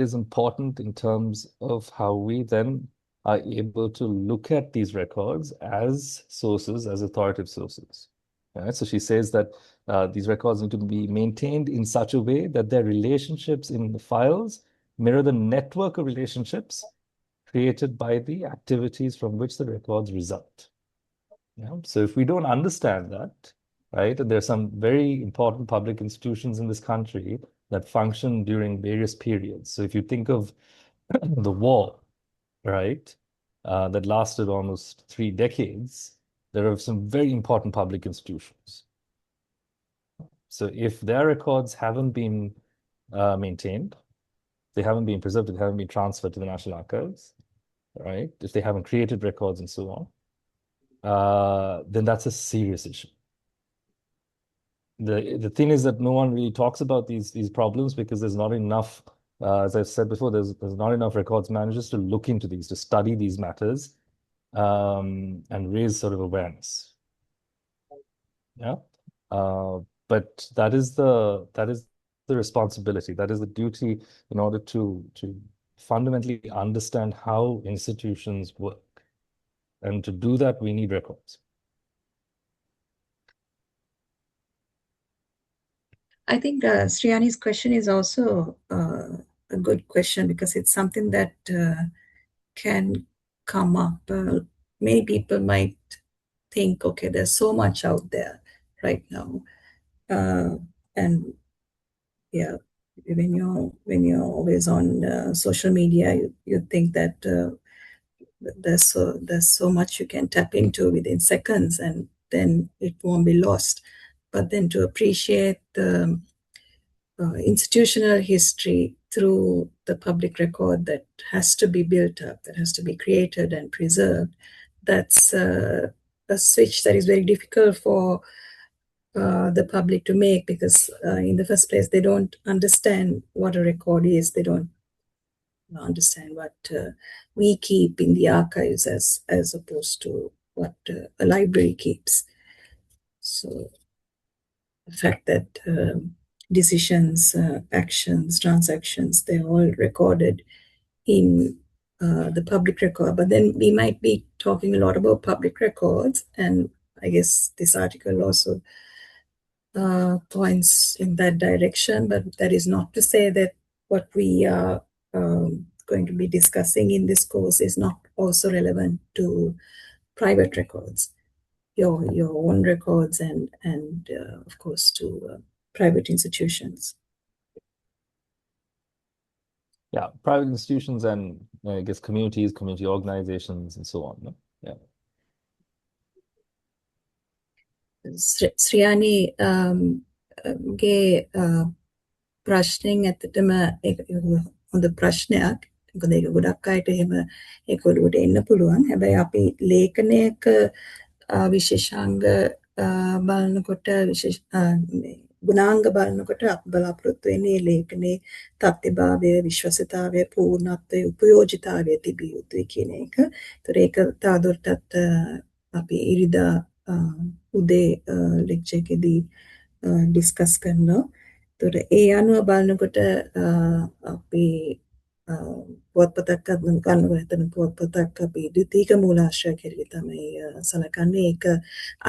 is important in terms of how we then are able to look at these records as sources, as authoritative sources. Right? So she says that these records need to be maintained in such a way that their relationships in the files mirror the network of relationships created by the activities from which the records result. Yeah? So if we don't understand that, right, and there are some very important public institutions in this country that function during various periods. So if you think of the war, right, that lasted almost 3 decades, there are some very important public institutions. So if their records haven't been maintained, they haven't been preserved, they haven't been transferred to the National Archives, right? If they haven't created records and so on, then that's a serious issue. The thing is that no one really talks about these problems because there's not enough, as I've said before, there's not enough records managers to look into these, to study these matters, and raise sort of awareness. Yeah. But that is the responsibility, that is the duty in order to fundamentally understand how institutions work. And to do that, we need records. I think Sriyani's question is also a good question because it's something that can come up. Many people might think, okay, there's so much out there right now, and yeah, when you're always on social media, you think that there's so much you can tap into within seconds, and then it won't be lost. But then to appreciate the institutional history through the public record that has to be built up, that has to be created and preserved, that's a switch that is very difficult for the public to make because in the first place, they don't understand what a record is. They don't understand what we keep in the archives as opposed to what a library keeps. So the fact that decisions, actions, transactions, they're all recorded in the public record. But then we might be talking a lot about public records, and I guess this article also points in that direction, but that is not to say that what we are going to be discussing in this course is not also relevant to private records, your own records, and of course to private institutions. Yeah, private institutions and I guess communities, community organizations, and so on. No? Yeah. Sriyani ගේ ප්‍රශ්නෙන් ඇත්තටම ඒක හොඳ ප්‍රශ්නයක්. මොකද ඒක ගොඩක් අයට එහෙම ඒක ඔළුවට එන්න පුළුවන්. හැබැයි අපි ලේඛනයක විශේෂාංග බලනකොට ගුණාංග බලනකොට අපි බලාපොරොත්තු වෙන්නේ ලේඛනයේ තත්ත්වභාවය, විශ්වසතාවය, පූර්ණත්වය, උපයෝජිතාවය තිබිය යුතුයි කියන එක. ඒතර ඒක තවදුරටත් අපි ඉරිදා උදේ ලෙක්චර් එකේදී ඩිස්කස් කරනවා. ඒතර ඒ අනුව බලනකොට අපි පුවත්පතක් ගන්නකොට හිතන පුවත්පතක් අපි ද්විතීක මූලාශ්‍රය හැටියට තමයි සලකන්නේ. ඒක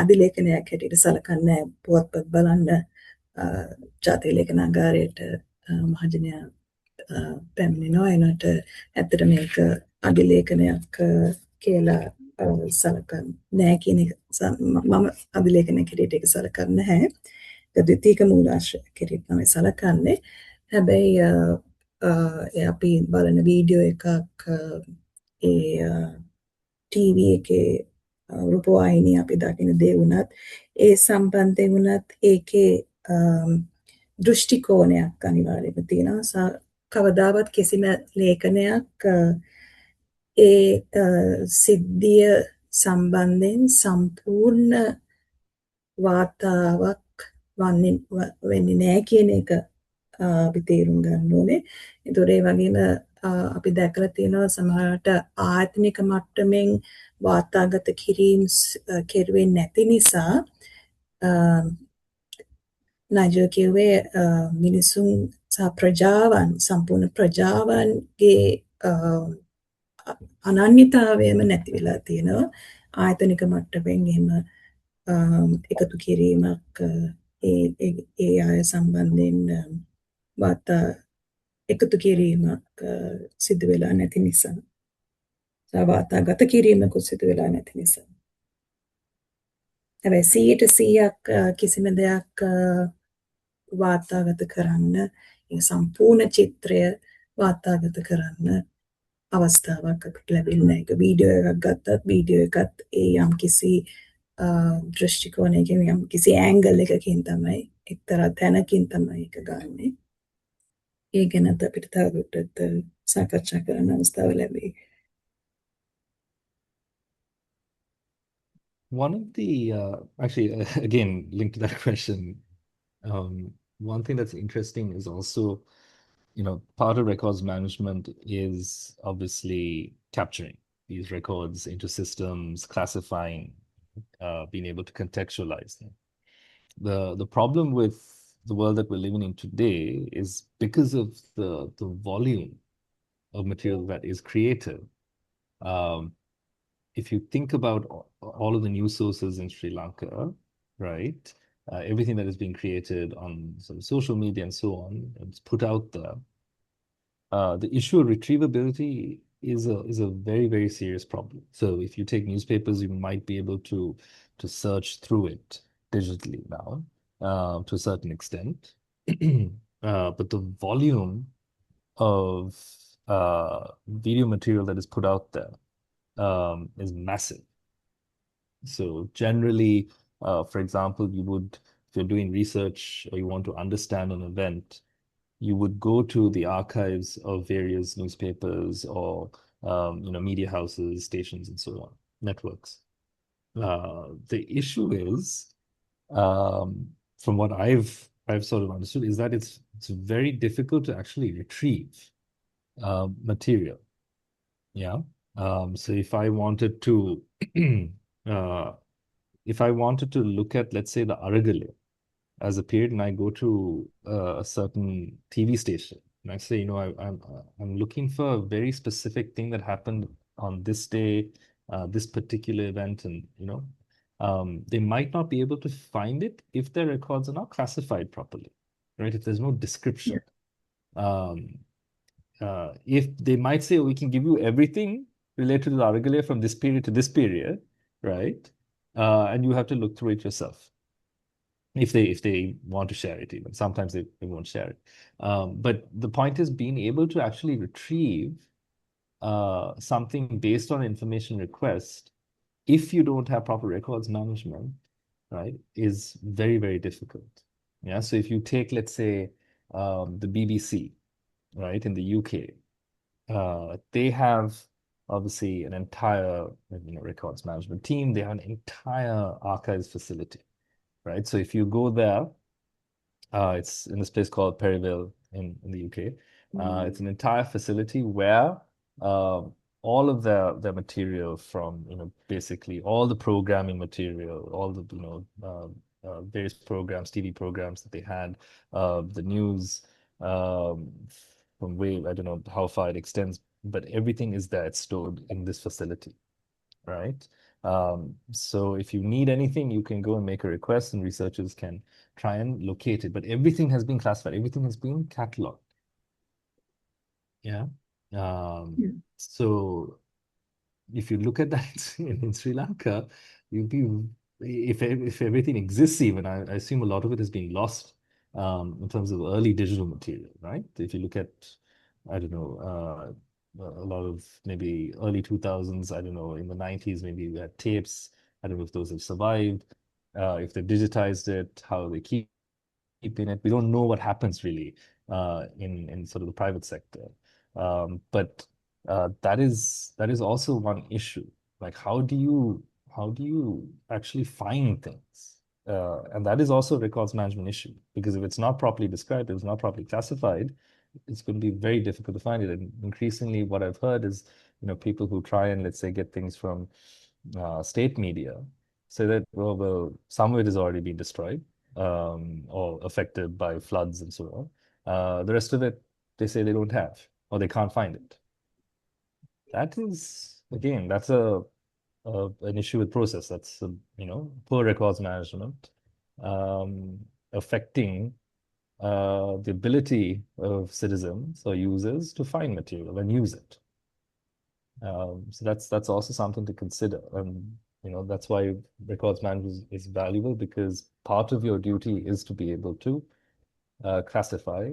අධිලේඛනයක් හැටියට සලකන්නේ පුවත්පත් බලන්න ජාතික ලේඛනාගාරයට මහජනයා පැමිණෙනවා. එනට ඇත්තට මේක අධිලේඛනයක් කියලා සලකන්නේ නැහැ කියන එක මම අධිලේඛනයක් හැටියට ඒක සලකන්නේ නැහැ. ද්විතීක මූලාශ්‍රය හැටියට තමයි සලකන්නේ. හැබැයි අපි බලන වීඩියෝ එකක් ඒ ටීවී එකේ රූපවාහිනිය අපි දකින දේ වුණත් ඒ සම්බන්ධයෙන් වුණත් ඒකේ දෘෂ්ටි කෝණයක් අනිවාර්යයෙන්ම තියෙනවා. කවදාවත් කිසිම ලේඛනයක් ඒ සිද්ධිය සම්බන්ධයෙන් සම්පූර්ණ වාර්තාවක් වෙන්නේ නැහැ කියන එක අපි තේරුම් ගන්න ඕනේ. ඒතොර ඒ වගේම අපි දැකලා තියෙනවා සමහරවිට ආයතනික මට්ටමින් වාර්තාගත කිරීම කෙරුවේ නැති නිසා නයිජර් කිව්වේ මිනිසුන් සහ ප්‍රජාවන් සම්පූර්ණ ප්‍රජාවන්ගේ අනන්‍යතාවයම නැති වෙලා තියෙනවා. ආයතනික මට්ටමින් එහෙම එකතු කිරීමක් ඒ අය සම්බන්ධයෙන් වාර්තා එකතු කිරීමක් සිදු වෙලා නැති නිසා. වාර්තාගත කිරීමකුත් සිදු වෙලා නැති නිසා. හැබැයි 100% කිසිම දෙයක් වාර්තාගත කරන්න, ඒ සම්පූර්ණ චිත්‍රය වාර්තාගත කරන්න අවස්ථාවක් අපිට ලැබෙන්නේ නැහැ. ඒක වීඩියෝ එකක් ගත්තත් වීඩියෝ එකත් ඒ යම්කිසි දෘෂ්ටි කෝණයකින් යම්කිසි ඇන්ගල් එකකින් තමයි එක්තරා තැනකින් තමයි ඒක ගන්නෙ. ඒ ගැනත් අපිට තවදුරටත් සාකච්ඡා කරන්න අවස්ථාව ලැබෙයි. One of the actually again linked to that question, one thing that's interesting is also, part of records management is obviously capturing these records into systems, classifying, being able to contextualize them. The problem with the world that we're living in today is because of the volume of material that is created. Um, if you think about all of the news sources in Sri Lanka, right? Everything that is being created on sort of social media and so on, it's put out there. The issue of retrievability is a very, very serious problem. So if you take newspapers, you might be able to search through it digitally now, to a certain extent. But the volume of video material that is put out there is massive. So generally, for example, if you're doing research or you want to understand an event, you would go to the archives of various newspapers or media houses, stations, and so on, networks. The issue is, from what I've sort of understood, is that it's very difficult to actually retrieve material. Yeah. So if I wanted to look at, let's say, the Aragale as a period, and I go to a certain TV station, and I say, I'm looking for a very specific thing that happened on this day, this particular event, and they might not be able to find it if their records are not classified properly, right? If there's no description. If they might say, we can give you everything related to the Aragale from this period to this period, right? And you have to look through it yourself. If they want to share it, even sometimes they won't share it. But the point is being able to actually retrieve something based on information request, if you don't have proper records management, right, is very, very difficult. Yeah. So if you take, let's say, the BBC, right, in the UK, they have obviously an entire records management team. They have an entire archives facility, right? So if you go there, it's in this place called Perivale in the UK. It's an entire facility where all of their material from basically all the programming material, all the various programs, TV programs that they had, the news, from way, I don't know how far it extends, but everything is there. It's stored in this facility, right? So if you need anything, you can go and make a request, and researchers can try and locate it. But everything has been classified. Everything has been cataloged. Yeah. So if you look at that in Sri Lanka, you'd be if everything exists, even I assume a lot of it is being lost in terms of early digital material, right? If you look at, I don't know, a lot of maybe early 2000s, I don't know, in the 90s, maybe we had tapes. I don't know if those have survived, if they've digitized it, how they keeping it. We don't know what happens really in sort of the private sector. But that is also one issue. Like how do you actually find things? And that is also a records management issue, because if it's not properly described, if it's not properly classified, it's going to be very difficult to find it. And increasingly, what I've heard is, people who try and, let's say, get things from state media say that, well, some of it has already been destroyed or affected by floods and so on. The rest of it, they say they don't have, or they can't find it. That is, again, that's an issue with process. That's poor records management, affecting the ability of citizens or users to find material and use it. So that's also something to consider. And that's why records management is valuable, because part of your duty is to be able to classify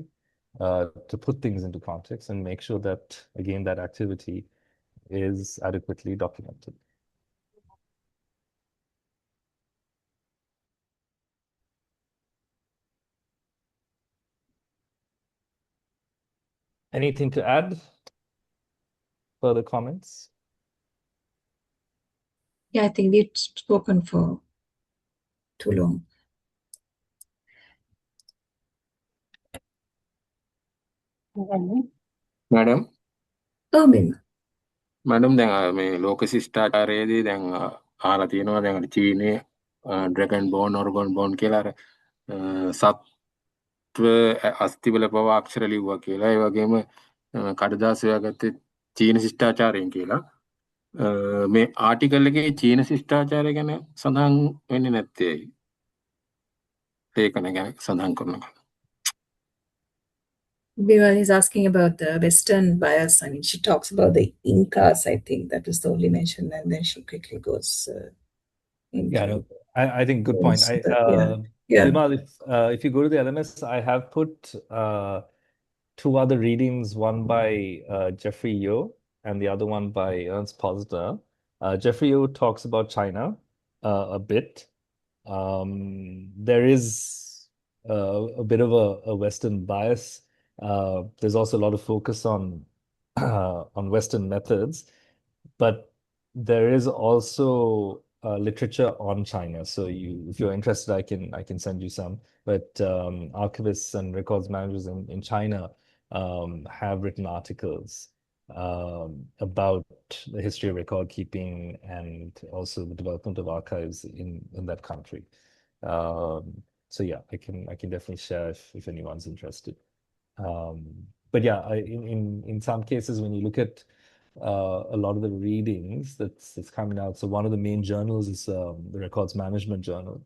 to put things into context and make sure that, again, that activity is adequately documented. Anything to add? Further comments? Yeah, I think we've spoken for too long. Madam Oh, Mima. Madam දැන් මේ ලෝක ශිෂ්ටාචාරයේදී දැන් අහලා තියෙනවා දැන් චීනයේ dragon bone ඔර්ගන් bone කියලා අර සත්ව අස්තිවල පවා අක්ෂර ලිව්වා කියලා ඒ වගේම කඩදාසි හොයාගත්තේ චීන ශිෂ්ටාචාරයෙන් කියලා මේ ආටිකල් එකේ චීන ශිෂ්ටාචාරය ගැන සඳහන් වෙන්නේ නැත්තේ ඇයි? ලේඛන ගැන සඳහන් කරනවා. Vimal is asking about the Western bias. I mean, she talks about the Incas, I think that was the only mention, and then she quickly goes into. Yeah, no, I think good point. Yeah. Vimal, if you go to the LMS, I have put two other readings, one by Jeffrey Yeo and the other one by Ernst Posner. Jeffrey Yeo talks about China a bit. There is a bit of a Western bias. There's also a lot of focus on Western methods, but there is also literature on China. So if you're interested, I can send you some. But archivists and records managers in China have written articles about the history of record keeping and also the development of archives in that country. So yeah, I can definitely share if anyone's interested. But yeah, in some cases, when you look at a lot of the readings that's coming out, so one of the main journals is the Records Management Journal.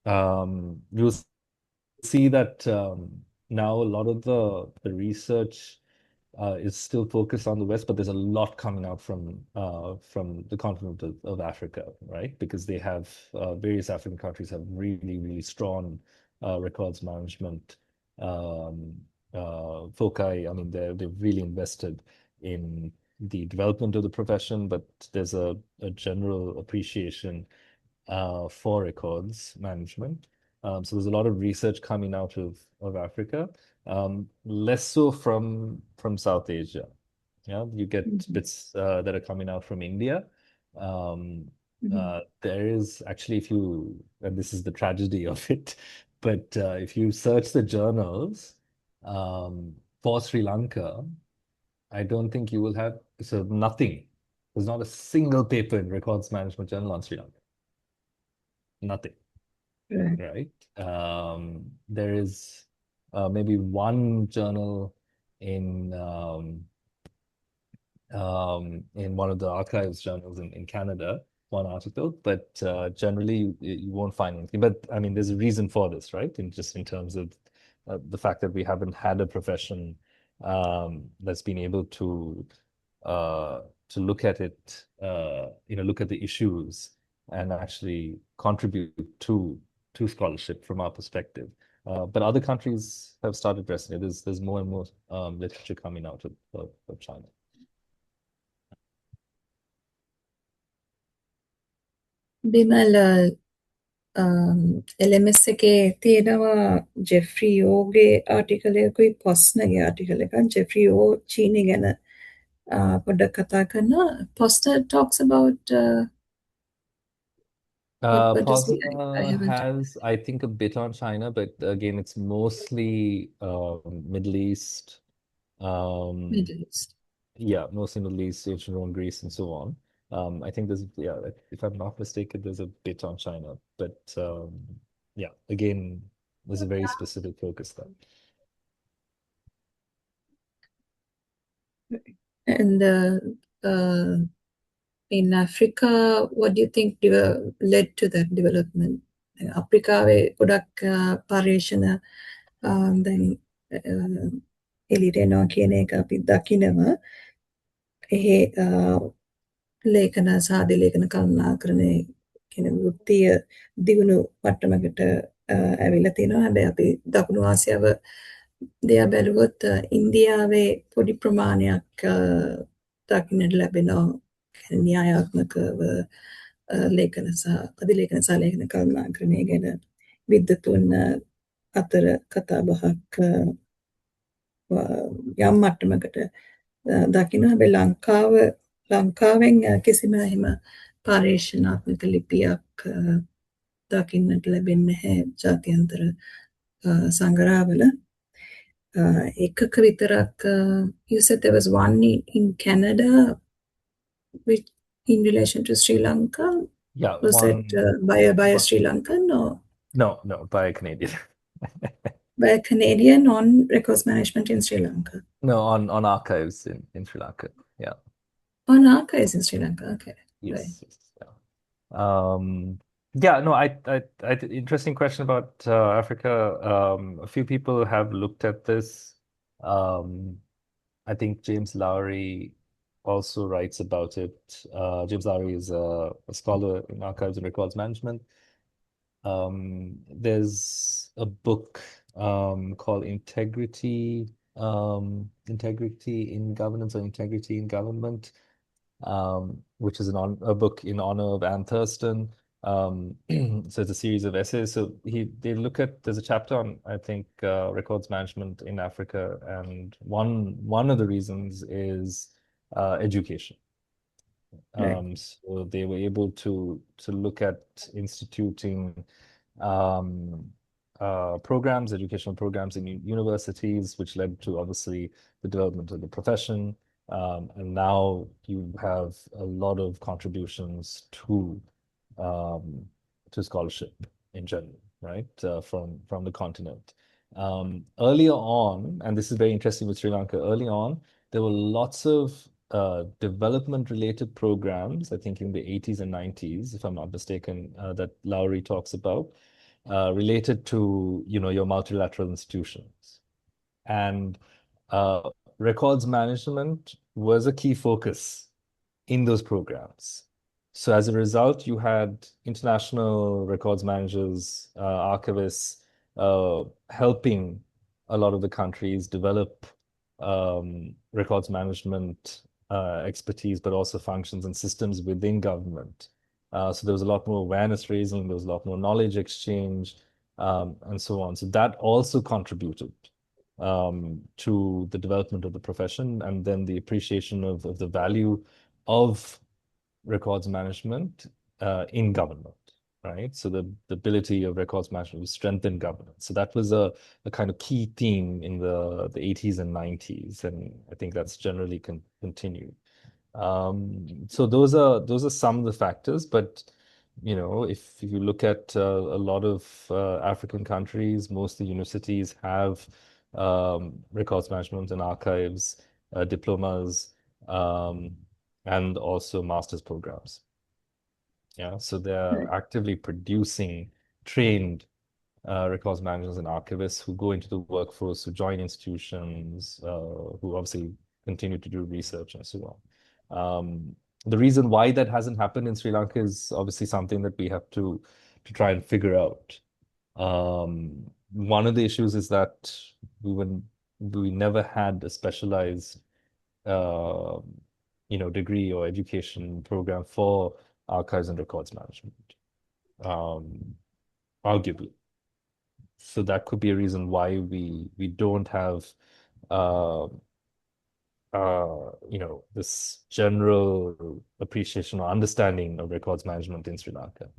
You'll see that now a lot of the research is still focused on the West, but there's a lot coming out from the continent of Africa, right? Because they have various African countries have really, really strong records management foci. I mean, they've really invested in the development of the profession, but there's a general appreciation for records management. So there's a lot of research coming out of Africa, less so from South Asia. Yeah, you get bits that are coming out from India. There is actually, and this is the tragedy of it, but if you search the journals for Sri Lanka, I don't think you will have, nothing. There's not a single paper in Records Management Journal on Sri Lanka. Nothing. Right? There is maybe one journal in one of the archives journals in Canada, one article, but generally you won't find anything. But I mean, there's a reason for this, right? Just in terms of the fact that we haven't had a profession that's been able to look at it, look at the issues and actually contribute to scholarship from our perspective. But other countries have started addressing it. There's more and more literature coming out of China. Bimal, LMS එකේ තියෙනවා Geoffrey යෝගේ ආටිකල් එකකුයි පොස්නගේ ආටිකල් එකක්. Geoffrey යෝ චීනි ගැන පොඩ්ඩක් කතා කරනවා. Posner talks about what does he? I haven't. Has, I think, a bit on China, but again, it's mostly Middle East. Middle East. Yeah, mostly Middle East, ancient Rome, Greece, and so on. I think there's, if I'm not mistaken, there's a bit on China, but yeah, again, there's a very specific focus there. And in Africa, what do you think led to that development? අප්‍රිකාවේ ගොඩක් පර්යේෂණ දැන් එළියට එනවා කියන එක අපි දකිනවා. එහි ලේඛන සාදි ලේඛන කළමනාකරණය කියන වෘත්තීය දියුණු මට්ටමකට ඇවිල්ලා තියෙනවා. හැබැයි අපි දකුණු ආසියාව දෙය බැලුවොත් ඉන්දියාවේ පොඩි ප්‍රමාණයක් දකින්නට ලැබෙනවා න්‍යායාත්මකව ලේඛන සහ අධිලේඛන සහ ලේඛන කළමනාකරණය ගැන විද්වතුන් අතර කතාබහක් යම් මට්ටමකට දකින්න. හැබැයි ලංකාවෙන් කිසිම එහෙම පර්යේෂණාත්මක ලිපියක් දකින්නට ලැබෙන්නේ නැහැ ජාත්‍යන්තර සංග්‍රහවල. එකක විතරක් you said there was one in Canada which in relation to Sri Lanka. Yeah, Was one. it by a Sri Lankan or No, by a Canadian. by a Canadian on records management in Sri Lanka? No, on archives in Sri Lanka. Yeah. On archives in Sri Lanka. Okay. Yes. Right. Yes, yeah. No, interesting question about Africa. A few people have looked at this. I think James Lowry also writes about it. James Lowry is a scholar in archives and records management. There's a book called Integrity in Governance or Integrity in Government, which is a book in honor of Anne Thurston. So it's a series of essays. So there's a chapter on, I think, records management in Africa, and one of the reasons is education. Right. So they were able to look at instituting programs, educational programs in universities, which led to obviously the development of the profession. And now you have a lot of contributions to scholarship in general, right? From the continent. Earlier on, and this is very interesting with Sri Lanka, early on, there were lots of development-related programs, I think in the 80s and 90s, if I'm not mistaken, that Lowry talks about, related to, your multilateral institutions. And records management was a key focus in those programs. So as a result, you had international records managers, archivists, helping a lot of the countries develop records management expertise, but also functions and systems within government. So there was a lot more awareness raising, there was a lot more knowledge exchange, and so on. So that also contributed to the development of the profession, and then the appreciation of the value of records management in government, right? So the ability of records management to strengthen governance. So that was a kind of key theme in the 80s and 90s, and I think that's generally continued. So those are some of the factors, but if you look at a lot of African countries, most of the universities have records management and archives diplomas, and also master's programs. Yeah, so they're actively producing trained records managers and archivists who go into the workforce, who join institutions, who obviously continue to do research and so on. The reason why that hasn't happened in Sri Lanka is obviously something that we have to try and figure out. One of the issues is that we never had a specialized degree or education program for archives and records management, arguably. So that could be a reason why we don't have this general appreciation or understanding of records management in Sri Lanka,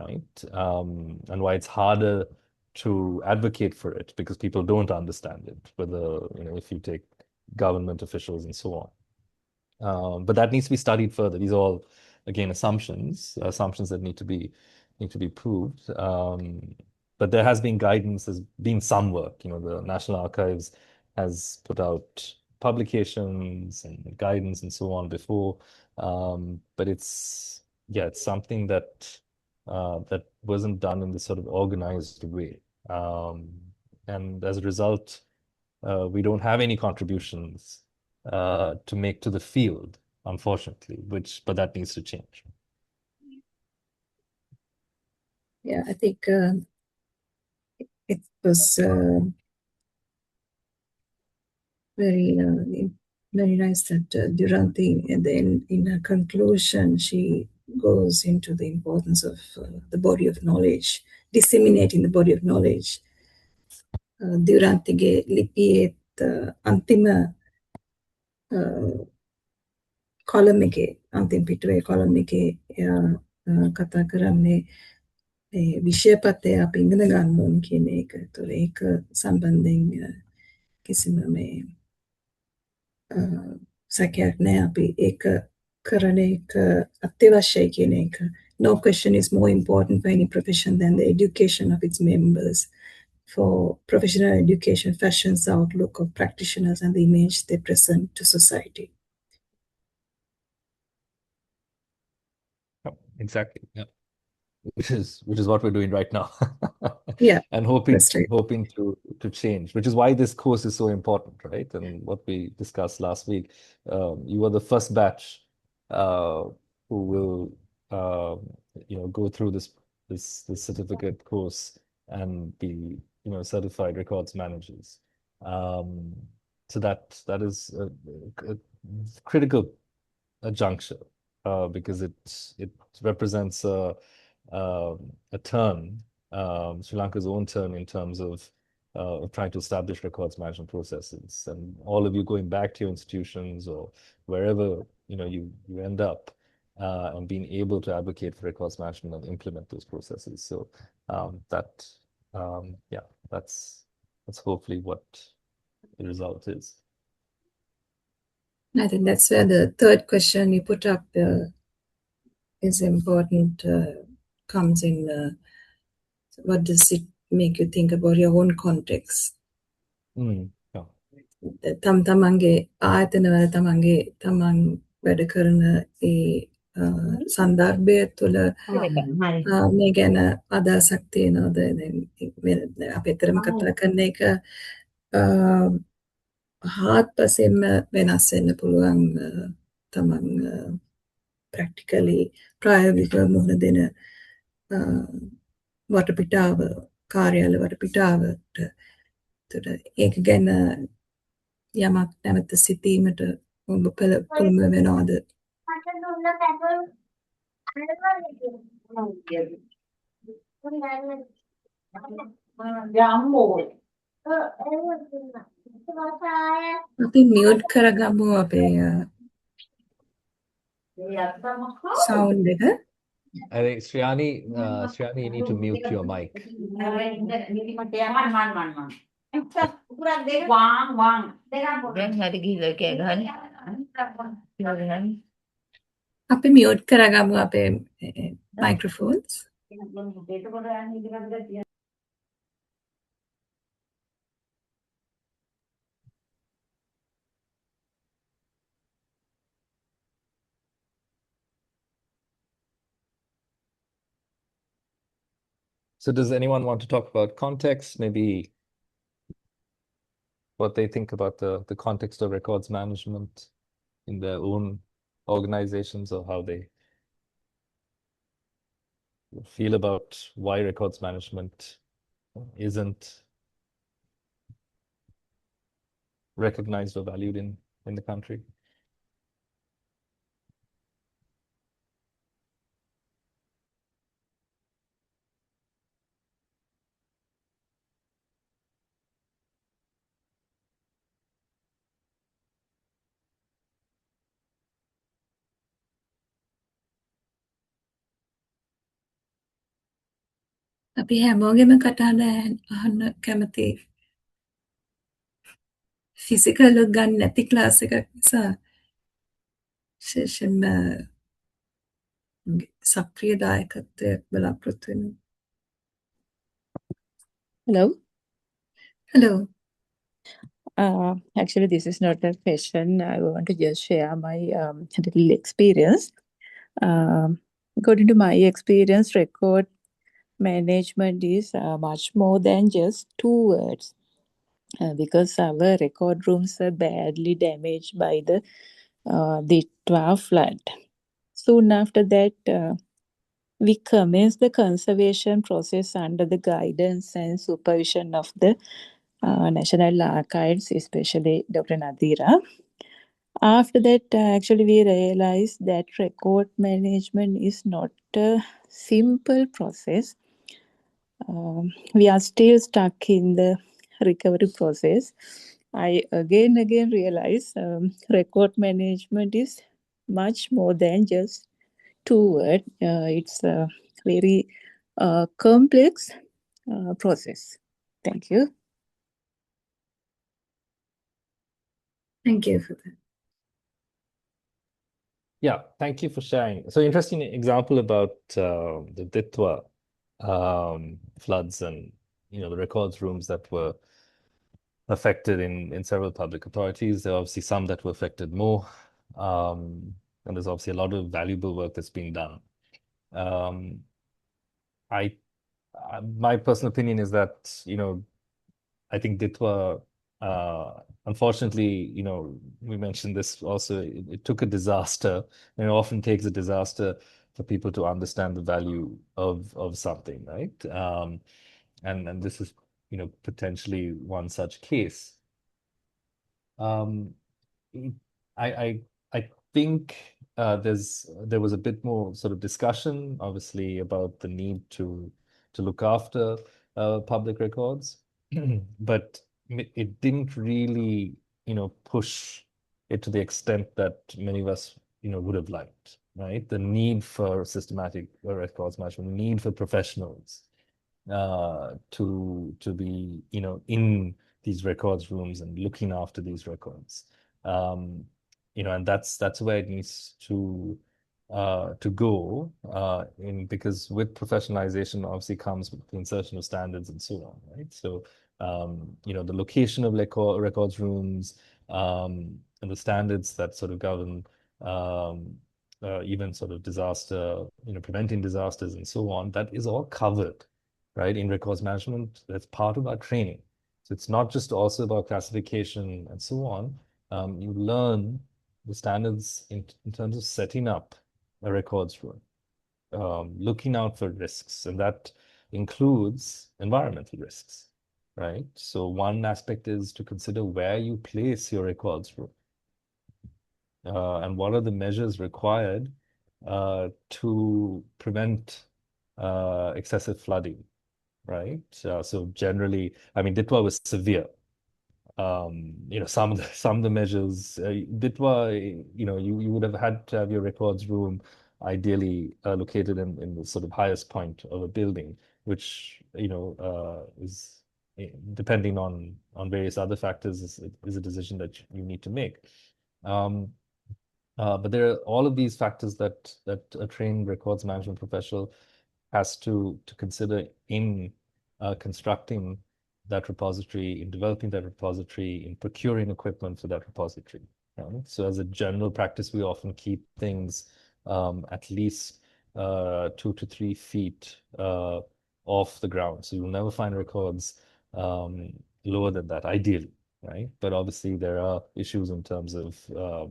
right? And why it's harder to advocate for it, because people don't understand it, whether, if you take government officials and so on. But that needs to be studied further. These are all, again, assumptions that need to be proved. But there has been guidance, there's been some work. The National Archives has put out publications and guidance and so on before. But it's something that wasn't done in this sort of organized way. And as a result, we don't have any contributions to make to the field, unfortunately, but that needs to change. Yeah, I think it was very very nice that Duranti, and then in her conclusion, she goes into the importance of the body of knowledge, disseminating the body of knowledge. Durantige ලිපියේ අන්තිම column එකේ අන්තිම පිටුවේ column එකේ එයා කතා කරන්නේ මේ විෂයපතේ අපි ඉගෙන ගන්න ඕන කියන එක. ඒතොර ඒක සම්බන්ධයෙන් කිසිම මේ සැකයක් නැහැ. අපි ඒක කරන එක අත්‍යවශ්‍යයි කියන එක. No question is more important for any profession than the education of its members. For professional education fashions the outlook of practitioners and the image they present to society. Yep, exactly. Yeah. Which is what we're doing right now. Yeah, and hoping that's right. to change, which is why this course is so important, right? And what we discussed last week, you are the first batch who will go through this certificate course and be certified records managers. So that is a critical juncture because it represents a turn, Sri Lanka's own turn in terms of trying to establish records management processes. And all of you going back to your institutions or wherever you end up, and being able to advocate for records management and implement those processes. So that's hopefully what the result is. I think that's where the third question you put up is important, comes in. What does it make you think about your own context? Yeah. තමන්ගේ ආයතනවල තමන් වැඩ කරන ඒ සන්දර්භය තුළ මේ ගැන අදහසක් තියෙනවද? දැන් අපි ඇත්තටම කතා කරන එක හාත්පසින්ම වෙනස් වෙන්න පුළුවන් තමන් ප්‍රැක්ටිකලි ප්‍රායෝගිකව මුහුණ දෙන වටපිටාව, කාර්යාල වටපිටාවට. ඒක ගැන යමක් නැවත සිතීමට ඔබ පුළුවන් වෙනවද? අපි මියුට් කරගමු අපේ සවුන්ඩ් එක. I think Sriyani, you need to mute your mic. අපි මියුට් කරගමු අපේ microphones. So does anyone want to talk about context? Maybe what they think about the context of records management in their own organizations, or how they feel about why records management isn't recognized or valued in the country. අපි හැමෝගෙම කතාන අහන්න කැමති physical එක ගන්න නැති class එකක් නිසා විශේෂයෙන්ම සක්‍රිය දායකත්වයක් බලාපොරොත්තු වෙනවා. Hello. Hello. Actually, this is not a question. I want to just share my little experience. According to my experience, record management is much more than just 2 words. Because our record rooms are badly damaged by the Ditwa flood. Soon after that, we commenced the conservation process under the guidance and supervision of the National Archives, especially Dr. Nadira. After that, actually, we realized that record management is not a simple process. We are still stuck in the recovery process. I again realize record management is much more than just two words. It's a very complex process. Thank you. Thank you for that. Yeah, thank you for sharing. So interesting example about the Ditwa floods and the records rooms that were affected in several public authorities. There are obviously some that were affected more, and there's obviously a lot of valuable work that's being done. My personal opinion is that I think Ditwa, unfortunately, we mentioned this also, it took a disaster, and it often takes a disaster for people to understand the value of something, right? And this is, potentially one such case. I think there was a bit more sort of discussion, obviously, about the need to look after public records, but it didn't really, push it to the extent that many of us, would have liked, right? The need for systematic records management, the need for professionals to be, in these records rooms and looking after these records. And that's where it needs to go because with professionalization obviously comes with the insertion of standards and so on, right? So the location of records rooms and the standards that sort of govern even sort of disaster, preventing disasters and so on, that is all covered, right, in records management. That's part of our training. So it's not just also about classification and so on. You learn the standards in terms of setting up a records room, looking out for risks, and that includes environmental risks, right? So one aspect is to consider where you place your records room, and what are the measures required to prevent excessive flooding, right? So generally, I mean, Ditwa was severe. Some of the measures, Ditwa, you would have had to have your records room ideally located in the sort of highest point of a building, which is depending on various other factors is a decision that you need to make. But there are all of these factors that a trained records management professional has to consider in constructing that repository, in developing that repository, in procuring equipment for that repository. Right? So as a general practice, we often keep things at least 2 to 3 feet off the ground. So you'll never find records lower than that, ideally. Right? But obviously there are issues in terms of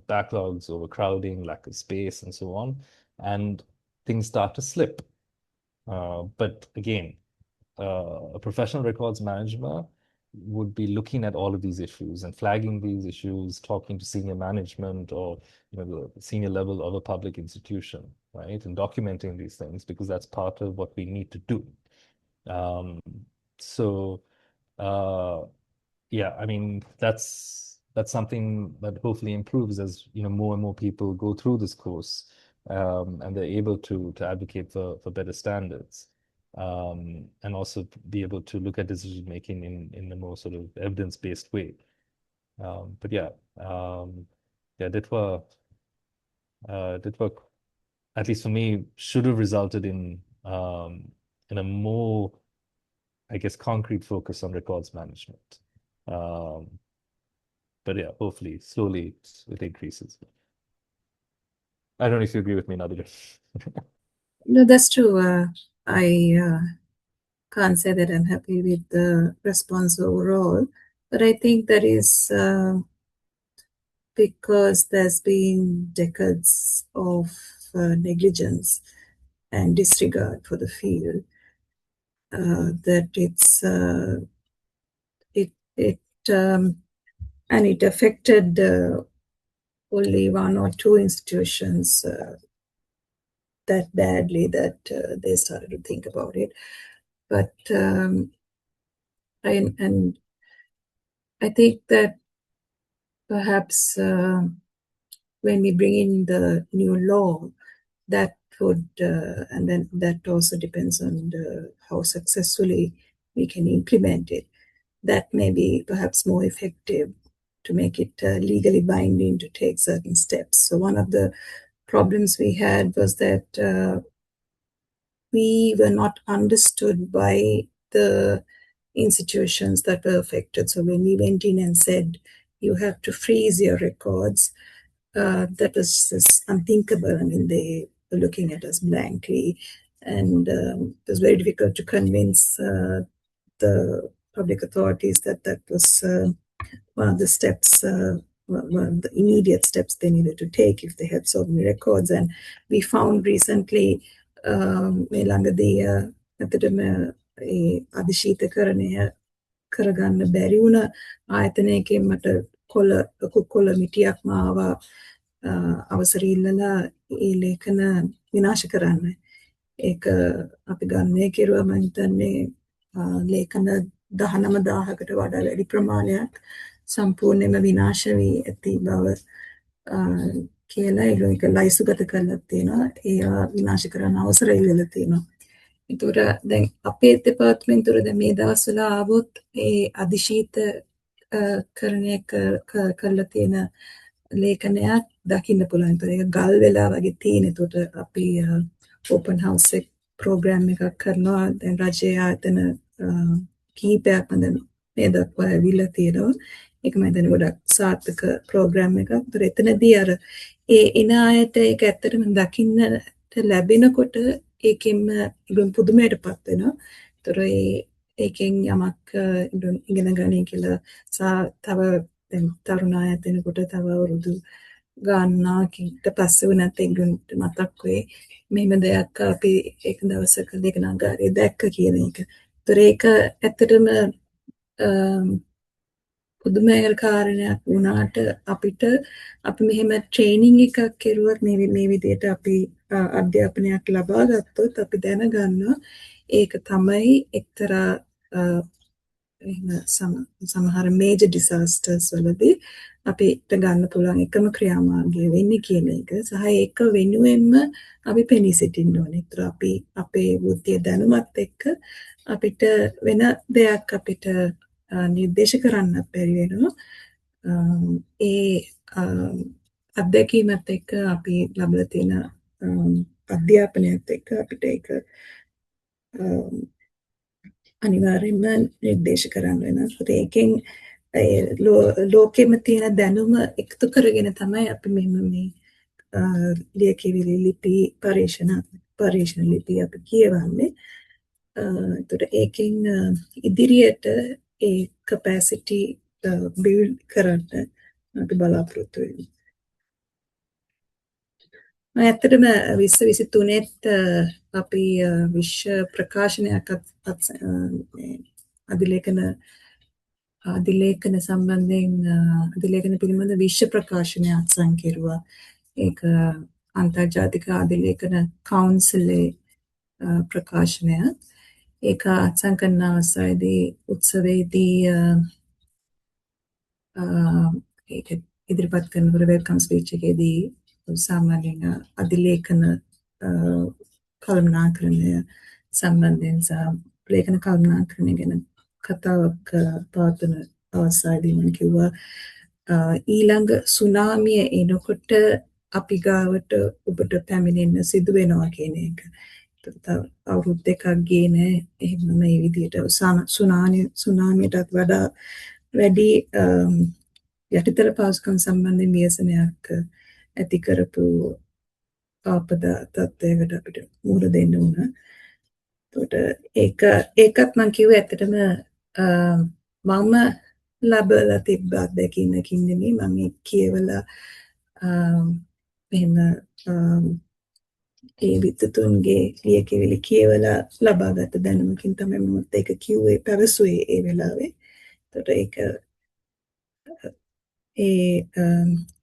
backlogs, overcrowding, lack of space, and so on, and things start to slip. But again, a professional records manager would be looking at all of these issues and flagging these issues, talking to senior management or the senior level of a public institution, right? And documenting these things because that's part of what we need to do. Yeah, I mean, that's something that hopefully improves as more and more people go through this course, and they're able to advocate for better standards, and also be able to look at decision making in a more sort of evidence-based way. But yeah, Ditwa, at least for me, should have resulted in a more, I guess, concrete focus on records management. But yeah, hopefully, slowly it increases. I don't know if you agree with me, Nadia. No, that's true. I can't say that I'm happy with the response overall, but I think that is because there's been decades of negligence and disregard for the field, that it and it affected only one or two institutions that badly that they started to think about it. But and I think that perhaps when we bring in the new law, that would, and then that also depends on how successfully we can implement it. That may be perhaps more effective to make it legally binding to take certain steps. So one of the problems we had was that we were not understood by the institutions that were affected. So when we went in and said, you have to freeze your records, that was just unthinkable. I mean, they were looking at us blankly, and it was very difficult to convince the public authorities that that was one of the steps, one of the immediate steps they needed to take if they had so many records. And we found recently මේ ළඟදී ඇත්තටම ඒ අධිශීතකරණය කරගන්න බැරි වුණ ආයතනයකින් මට කොළ මිටියක්ම ආවා අවසර ඉල්ලලා ඒ ලේඛන විනාශ කරන්න. ඒක අපි ගණනය කෙරුවා මම හිතන්නේ ලේඛන 19,000කට වඩා වැඩි ප්‍රමාණයක් සම්පූර්ණයෙන්ම විනාශ වී ඇති බව කියලා ඒක ලයිස්තුගත කරලා තියෙනවා. ඒවා විනාශ කරන්න අවසර ඉල්ලලා තියෙනවා. ඒතර දැන් අපේ දෙපාර්තමේන්තුවල දැන් මේ දවස්වල ආවොත් ඒ අධිශීත කරණය කරලා තියෙන ලේඛනයක් දකින්න පුළුවන්. ඒතර ඒක ගල් වෙලා වගේ තියෙන. ඒතර අපි ඕපන් හවුස් එක ප්‍රෝග්‍රෑම් එකක් කරනවා. දැන් රජයේ ආයතන කීපයක්ම දැන් මේ දක්වා ඇවිල්ලා තියෙනවා. ඒක මම හිතන්නේ ගොඩක් සාර්ථක ප්‍රෝග්‍රෑම් එකක්. ඒතර එතනදී අර ඒ එන අයට ඒක ඇත්තටම දකින්නට ලැබෙනකොට ඒකෙන්ම ඉතින් පුදුමයටපත් වෙනවා. ඒතර ඒකෙන් යමක් ඉගෙන ගන්න කියලා තව දැන් තරුණ ආයතනකට තව අවුරුදු ගානක් ඊට පස්සේ වුණත් ඒගොල්ලන්ට මතක් වෙයි මෙහෙම දෙයක් අපි එක දවසක ලේඛනාගාරයේ දැක්ක කියන එක. ඒතර ඒක ඇත්තටම පුදුමයකට කාරණයක් වුණාට අපිට අපි මෙහෙම ට්‍රේනින් එකක් කෙරුවත් මේ විදිහට අපි අධ්‍යාපනයක් ලබා ගත්තොත් අපි දැනගන්නවා ඒක තමයි එක්තරා සමහර මේජර් ඩිසාස්ටර්ස් වලදී අපිට ගන්න පුළුවන් එකම ක්‍රියාමාර්ගය වෙන්නේ කියන එක සහ ඒක වෙනුවෙන්ම අපි පෙනී සිටින්න ඕනේ. ඒතර අපි අපේ බුද්ධිය දැනුමත් එක්ක අපිට වෙන දෙයක් අපිට නිර්දේශ කරන්න බැරි වෙනවා. ඒ අත්දැකීමත් එක්ක අපි ලබලා තියෙන අධ්‍යාපනයත් එක්ක අපිට ඒක අනිවාර්යයෙන්ම නිර්දේශ කරන්න වෙනවා. ඒකෙන් ලෝකෙම තියෙන දැනුම එකතු කරගෙන තමයි අපි මේ ලියකියවිලි ලිපි පරීක්ෂණ ලිපි අපි කියවන්නේ. ඒතර ඒකෙන් ඉදිරියට ඒ කැපැසිටි බිල්ඩ් කරන්න අපි බලාපොරොත්තු වෙනවා. මම ඇත්තටම 2023ත් අපි විශ්ව ප්‍රකාශනයක් අධිලේඛන සම්බන්ධයෙන් අධිලේඛන පිළිබඳ විශ්ව ප්‍රකාශනයක් අත්සන් කෙරුවා. ඒක අන්තර්ජාතික අධිලේඛන කවුන්සිලේ ප්‍රකාශනය. ඒක අත්සන් කරන අවස්ථාවේදී උත්සවයේදී ඒක ඉදිරිපත් කරනකොට වෙල්කම් ස්පීච් එකේදී සාමාන්‍යයෙන් අධිලේඛන කළමනාකරණය සම්බන්ධයෙන් සහ ලේඛන කළමනාකරණය ගැන කතාවක් පවත්වන අවස්ථාවේදී මම කිව්වා ඊළඟ සුනාමිය එනකොට අපි ගාවට ඔබට පැමිණෙන්න සිදු වෙනවා කියන එක. අවුරුදු දෙකක් ගියේ නෑ. එහෙම මේ විදිහට සුනාමියටත් වඩා වැඩි යටිතල පහසුකම් සම්බන්ධයෙන් ව්‍යසනයක් ඇති කරපු ආපදා තත්ත්වයකට අපිට මුහුණ දෙන්න වුණා. ඒකත් මම කිව්වේ ඇත්තටම මම ලබලා තිබ්බ අත්දැකීමකින් නෙමෙයි මම කියවලා එහෙම ඒ විද්තුන්ගේ ලියකියවිලි කියවලා ලබාගත් දැනුමකින් තමයි මම ඒක කිව්වේ පැවසුවේ ඒ වෙලාවේ. එතකොට ඒක ඒ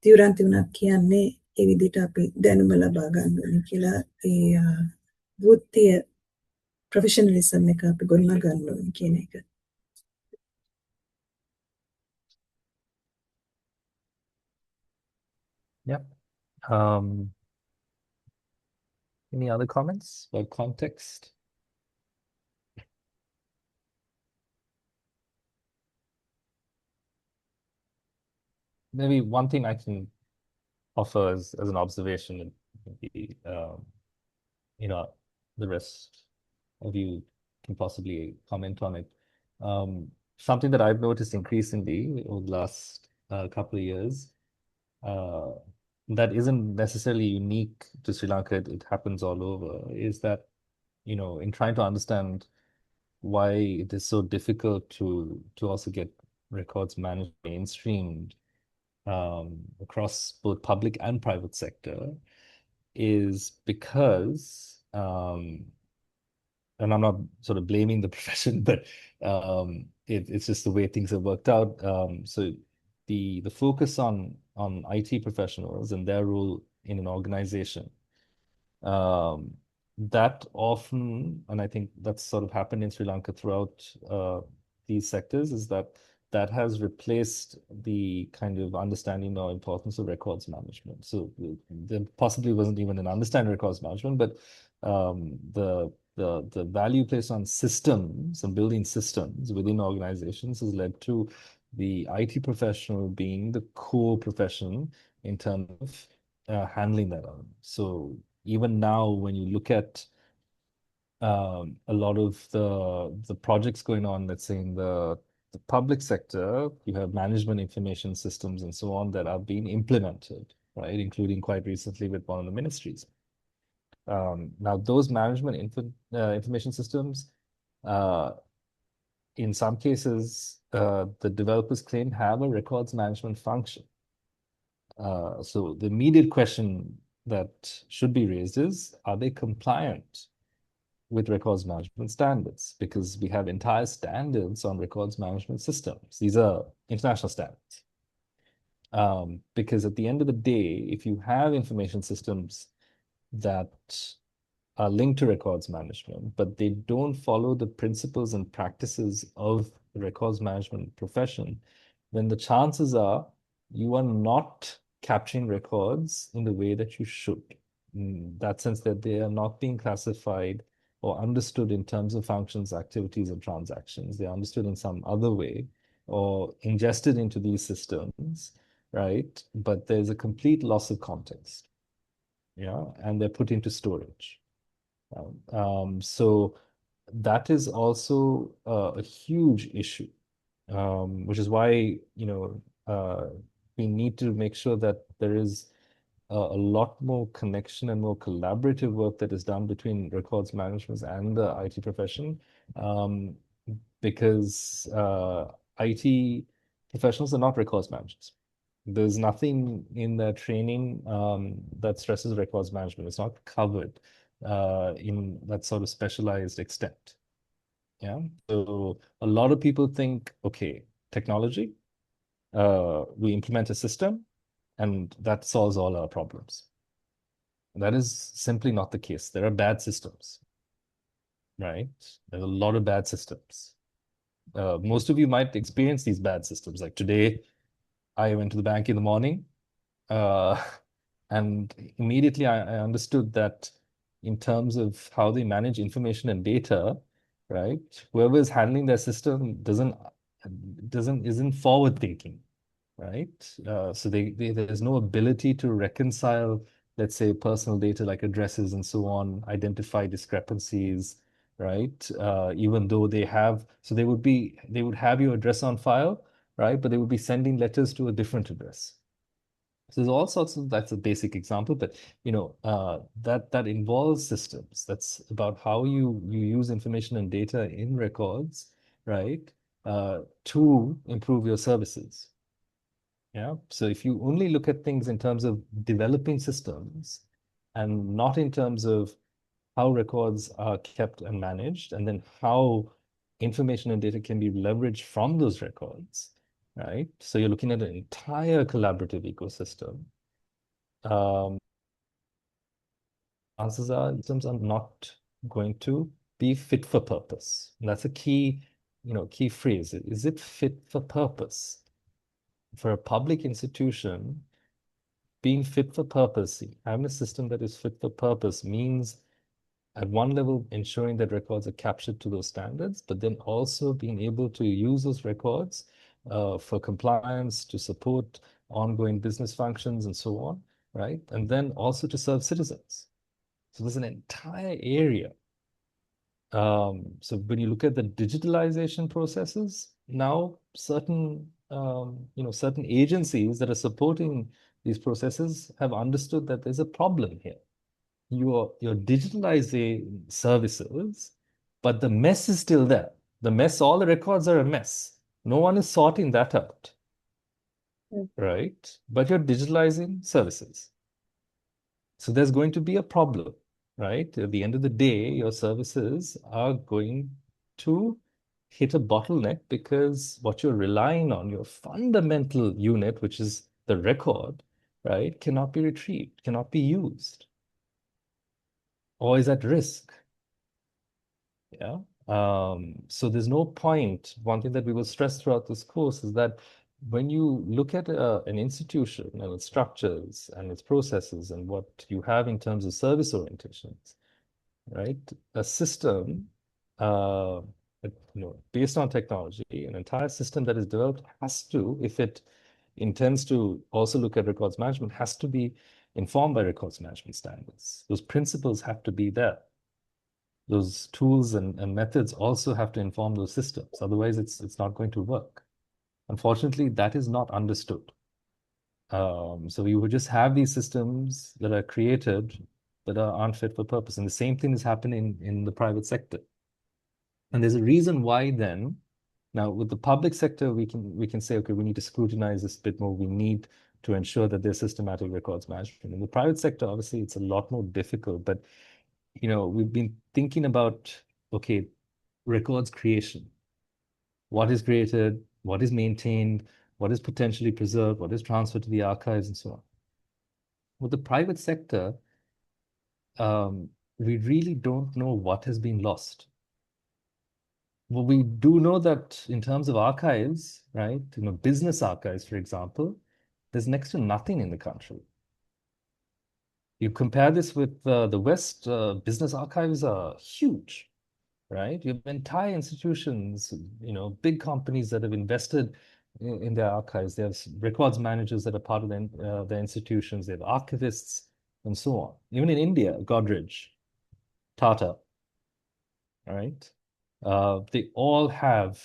තිවුරන් තිවුණක් කියන්නේ ඒ විදිහට අපි දැනුම ලබා ගන්න ඕනේ කියලා ඒ වෘත්තීය ප්‍රොෆෙෂනලිසම් එක අපි ගොඩනගා ගන්න ඕනේ කියන එක. Yep. Any other comments about context? Maybe one thing I can offer as an observation, and maybe the rest of you can possibly comment on it. Something that I've noticed increasingly over the last couple of years that isn't necessarily unique to Sri Lanka, it happens all over, is that, in trying to understand why it is so difficult to also get records managed mainstreamed across both public and private sector, is because and I'm not sort of blaming the profession, but it's just the way things have worked out. So the focus on IT professionals and their role in an organization, that often, and I think that's sort of happened in Sri Lanka throughout these sectors, is that has replaced the kind of understanding or importance of records management. So there possibly wasn't even an understanding of records management, but the value placed on systems and building systems within organizations has led to the IT professional being the core profession in terms of handling that element. So even now, when you look at a lot of the projects going on, let's say in the public sector, you have management information systems and so on that are being implemented, right? Including quite recently with one of the ministries. Now, those management information systems, in some cases, the developers claim have a records management function. So the immediate question that should be raised is, are they compliant with records management standards? Because we have entire standards on records management systems. These are international standards. Because at the end of the day, if you have information systems that are linked to records management, but they don't follow the principles and practices of the records management profession, then the chances are you are not capturing records in the way that you should. In that sense, that they are not being classified or understood in terms of functions, activities, and transactions. They're understood in some other way or ingested into these systems, right? But there's a complete loss of context. Yeah, and they're put into storage. So that is also a huge issue, which is why, we need to make sure that there is a lot more connection and more collaborative work that is done between records management and the IT profession, because IT professionals are not records managers. There's nothing in their training that stresses records management. It's not covered in that sort of specialized extent. Yeah. So a lot of people think, okay, technology, we implement a system and that solves all our problems. That is simply not the case. There are bad systems, right? There's a lot of bad systems. Most of you might experience these bad systems. Like today, I went to the bank in the morning, and immediately I understood that in terms of how they manage information and data, right? Whoever is handling their system isn't forward thinking, right? So there's no ability to reconcile, let's say, personal data like addresses and so on, identify discrepancies, right? Even though they would have your address on file, right? But they would be sending letters to a different address. So there's all sorts of, that's a basic example, but that involves systems. That's about how you use information and data in records, right? To improve your services. Yeah. So if you only look at things in terms of developing systems and not in terms of how records are kept and managed, and then how information and data can be leveraged from those records, right? So you're looking at an entire collaborative ecosystem. Answers are systems are not going to be fit for purpose. And that's a key, key phrase. Is it fit for purpose? For a public institution, being fit for purpose, having a system that is fit for purpose means at one level ensuring that records are captured to those standards, but then also being able to use those records for compliance, to support ongoing business functions and so on, right? And then also to serve citizens. So there's an entire area. So when you look at the digitalization processes, now certain certain agencies that are supporting these processes have understood that there's a problem here. You're digitalizing services, but the mess is still there. The mess, all the records are a mess. No one is sorting that out, right? But you're digitalizing services. So there's going to be a problem, right? At the end of the day, your services are going to hit a bottleneck because what you're relying on, your fundamental unit, which is the record, right, cannot be retrieved, cannot be used, or is at risk. Yeah. So there's no point. One thing that we will stress throughout this course is that when you look at an institution and its structures and its processes and what you have in terms of service orientations, right? A system, uh, based on technology, an entire system that is developed has to, if it intends to also look at records management, has to be informed by records management standards. Those principles have to be there. Those tools and methods also have to inform those systems. Otherwise, it's not going to work. Unfortunately, that is not understood. So we would just have these systems that are created that are unfit for purpose. And the same thing is happening in the private sector. And there's a reason why then, now with the public sector, we can say, okay, we need to scrutinize this a bit more. We need to ensure that there's systematic records management. In the private sector, obviously, it's a lot more difficult, but we've been thinking about, okay, records creation. What is created, what is maintained, what is potentially preserved, what is transferred to the archives, and so on. With the private sector, we really don't know what has been lost. Well, we do know that in terms of archives, right, business archives, for example, there's next to nothing in the country. You compare this with the West, business archives are huge, right? You have entire institutions, big companies that have invested in their archives. They have records managers that are part of their institutions. They have archivists and so on. Even in India, Godrej, Tata, right? They all have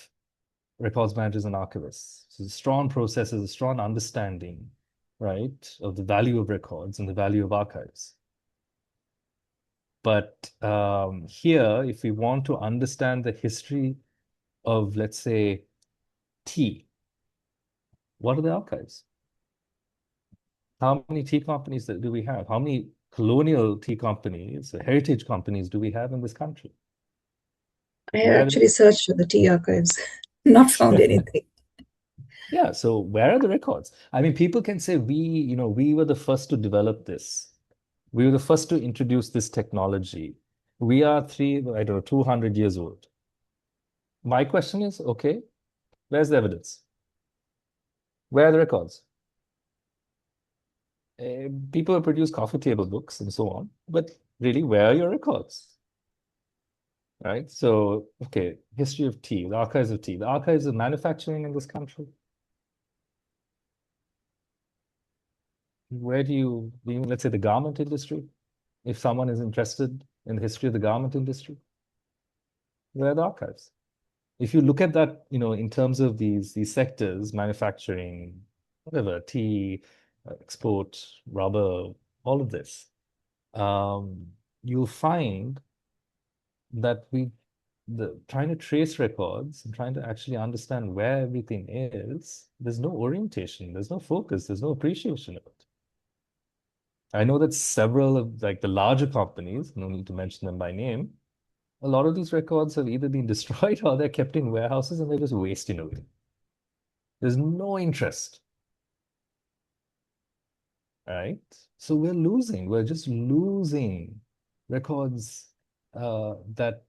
records managers and archivists. So strong processes, a strong understanding, right, of the value of records and the value of archives. But here, if we want to understand the history of, let's say, tea, what are the archives? How many tea companies do we have? How many colonial tea companies, heritage companies do we have in this country? I actually searched for the tea archives, not found anything. Yeah, so where are the records? I mean, people can say we were the first to develop this. We were the first to introduce this technology. We are 200 years old. My question is, okay, where's the evidence? Where are the records? People have produced coffee table books and so on, but really, where are your records? Right? So, okay, history of tea, the archives of tea, the archives of manufacturing in this country. Where do you, let's say the garment industry, if someone is interested in the history of the garment industry, where are the archives? If you look at that, in terms of these sectors, manufacturing, whatever, tea, export, rubber, all of this, you'll find that trying to trace records and trying to actually understand where everything is, there's no orientation, there's no focus, there's no appreciation of it. I know that several of the larger companies, no need to mention them by name, a lot of these records have either been destroyed or they're kept in warehouses and they're just wasting away. There's no interest, right? So we're just losing records that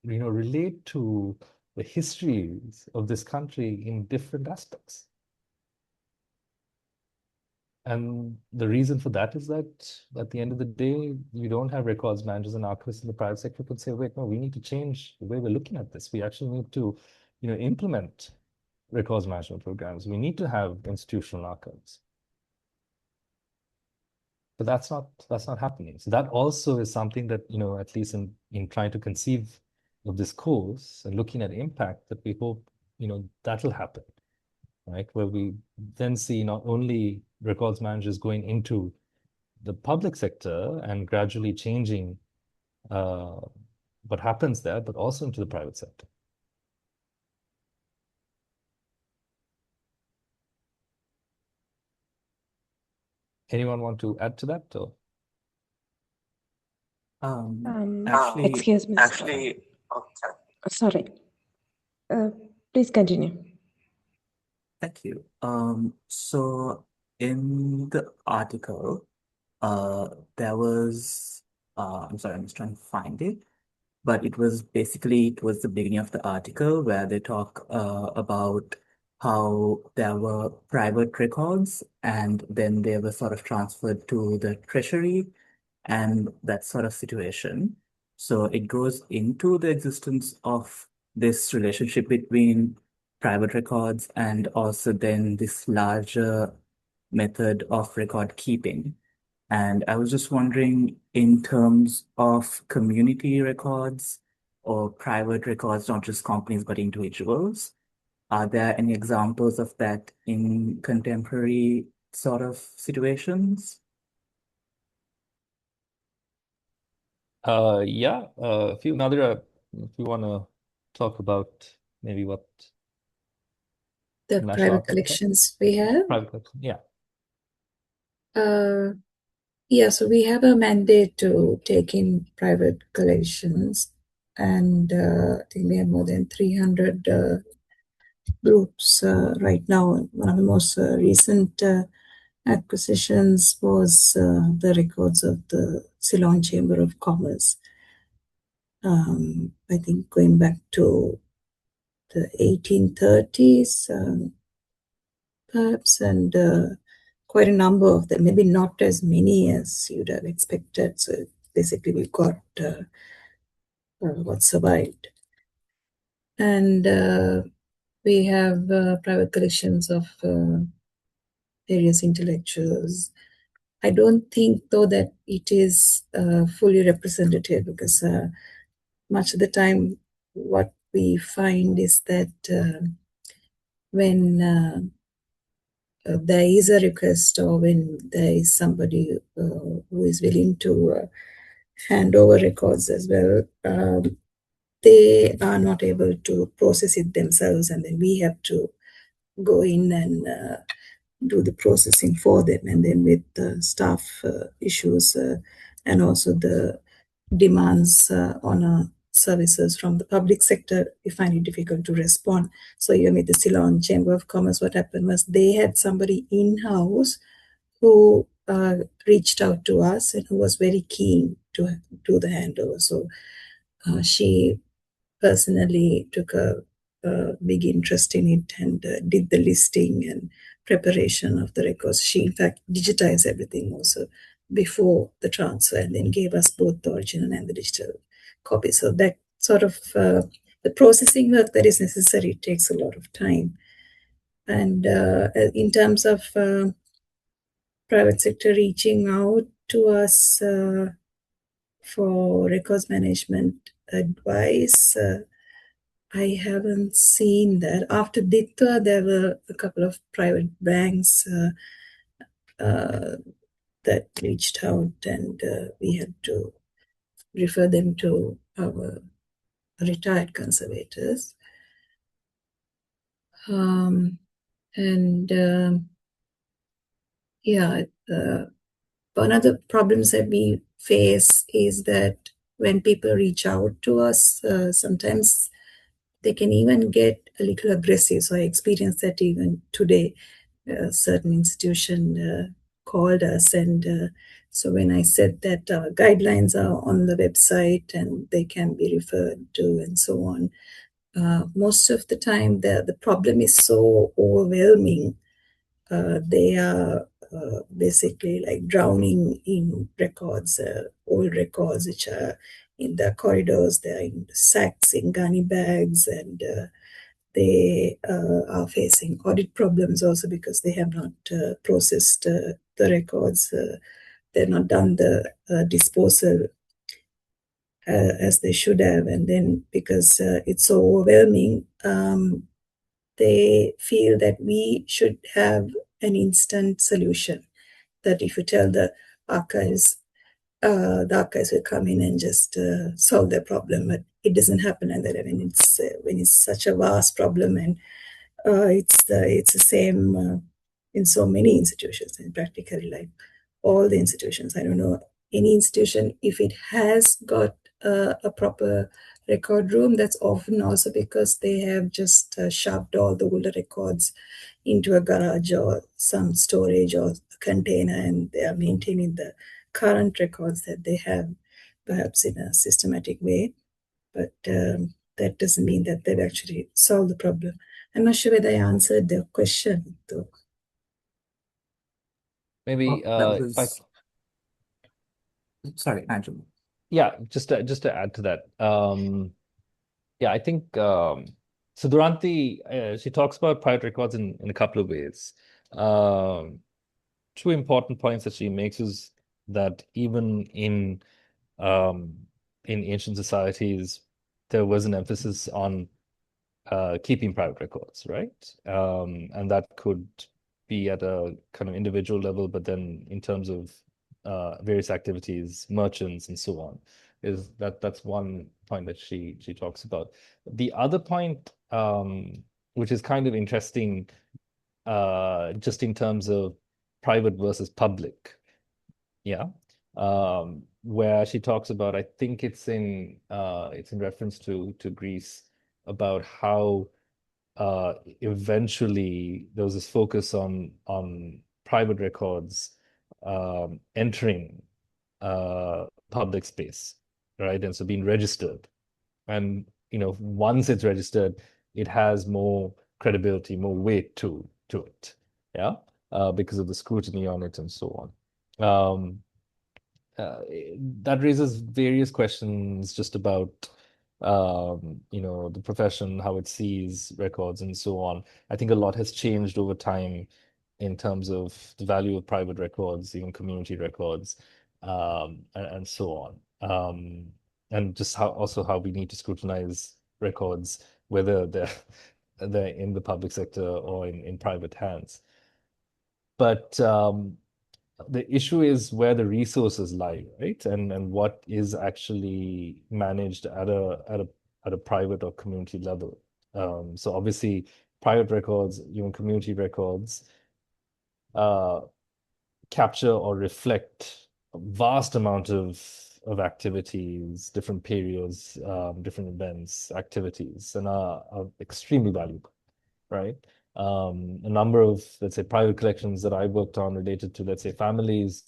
relate to the histories of this country in different aspects. And the reason for that is that at the end of the day, you don't have records managers and archivists in the private sector who could say, wait, no, we need to change the way we're looking at this. We actually need to, implement records management programs. We need to have institutional archives. But that's not happening. So that also is something that, at least in trying to conceive of this course and looking at impact, that we hope, that'll happen, right? Where we then see not only records managers going into the public sector and gradually changing what happens there, but also into the private sector. Anyone want to add to that? Or? Excuse me. Sorry. Please continue. Thank you. So in the article, there was, I'm sorry, I'm just trying to find it, but it was the beginning of the article where they talk about how there were private records and then they were sort of transferred to the treasury and that sort of situation. So it goes into the existence of this relationship between private records and also then this larger method of record keeping. And I was just wondering, in terms of community records or private records, not just companies, but individuals, are there any examples of that in contemporary sort of situations? Yeah, if you want to talk about maybe what The National private Archives have. collections we have. Private collection, yeah. Yeah, so we have a mandate to take in private collections, and I think we have more than 300 groups right now. One of the most recent acquisitions was the records of the Ceylon Chamber of Commerce. I think going back to the 1830s, perhaps, and quite a number of them, maybe not as many as you'd have expected. So basically, we've got what survived. And we have private collections of various intellectuals. I don't think, though, that it is fully representative, because much of the time what we find is that when there is a request, or when there is somebody who is willing to hand over records as well, they are not able to process it themselves, and then we have to go in and do the processing for them. And then with the staff issues and also the demands on our services from the public sector, we find it difficult to respond. So even with the Ceylon Chamber of Commerce, what happened was they had somebody in-house who reached out to us and who was very keen to do the handover. So she personally took a big interest in it and did the listing and preparation of the records. She, in fact, digitized everything also before the transfer, and then gave us both the original and the digital copy. So that sort of the processing work that is necessary takes a lot of time. And in terms of private sector reaching out to us for records management advice, I haven't seen that. After Ditwa, there were a couple of private banks that reached out, and we had to refer them to our retired conservators. Yeah, one of the problems that we face is that when people reach out to us, sometimes they can even get a little aggressive. So I experienced that even today. A certain institution called us, and so when I said that guidelines are on the website and they can be referred to and so on, most of the time the problem is so overwhelming. They are basically like drowning in records, old records, which are in the corridors, they're in sacks, in gunny bags, and they are facing audit problems also because they have not processed the records. They've not done the disposal as they should have. And then because it's so overwhelming, they feel that we should have an instant solution. That if you tell the archives will come in and just solve their problem, but it doesn't happen like that. I mean, when it's such a vast problem, and it's the same in so many institutions, and practically like all the institutions. I don't know any institution if it has got a proper record room. That's often also because they have just shoved all the older records into a garage or some storage or container, and they are maintaining the current records that they have, perhaps in a systematic way. But that doesn't mean that they've actually solved the problem. I'm not sure whether I answered the question, though. Maybe That if I was, sorry, Andrew. yeah, just to add to that. Yeah, I think so Duranti, she talks about private records in a couple of ways. Two important points that she makes is that even in ancient societies, there was an emphasis on keeping private records, right? And that could be at a kind of individual level, but then in terms of various activities, merchants and so on, that's one point that she talks about. The other point, which is kind of interesting, just in terms of private versus public, yeah, where she talks about, I think it's in reference to Greece, about how eventually there was this focus on private records entering public space, right? And so being registered. And once it's registered, it has more credibility, more weight to it, yeah, because of the scrutiny on it and so on. Uh, that raises various questions just about the profession, how it sees records and so on. I think a lot has changed over time in terms of the value of private records, even community records, and so on. And just how we need to scrutinize records, whether they're in the public sector or in private hands. But the issue is where the resources lie, right? And what is actually managed at a private or community level. So obviously, private records, even community records, capture or reflect a vast amount of activities, different periods, different events, activities, and are extremely valuable, right? A number of, let's say, private collections that I worked on related to, let's say, families,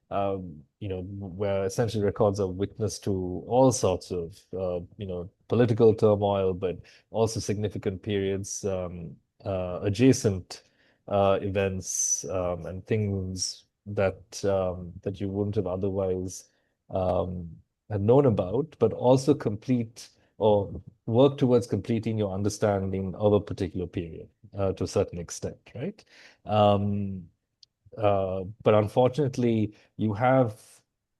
where essentially records are witness to all sorts of, political turmoil, but also significant periods, adjacent events, and things that you wouldn't have otherwise had known about, but also complete or work towards completing your understanding of a particular period to a certain extent, right? But unfortunately, you have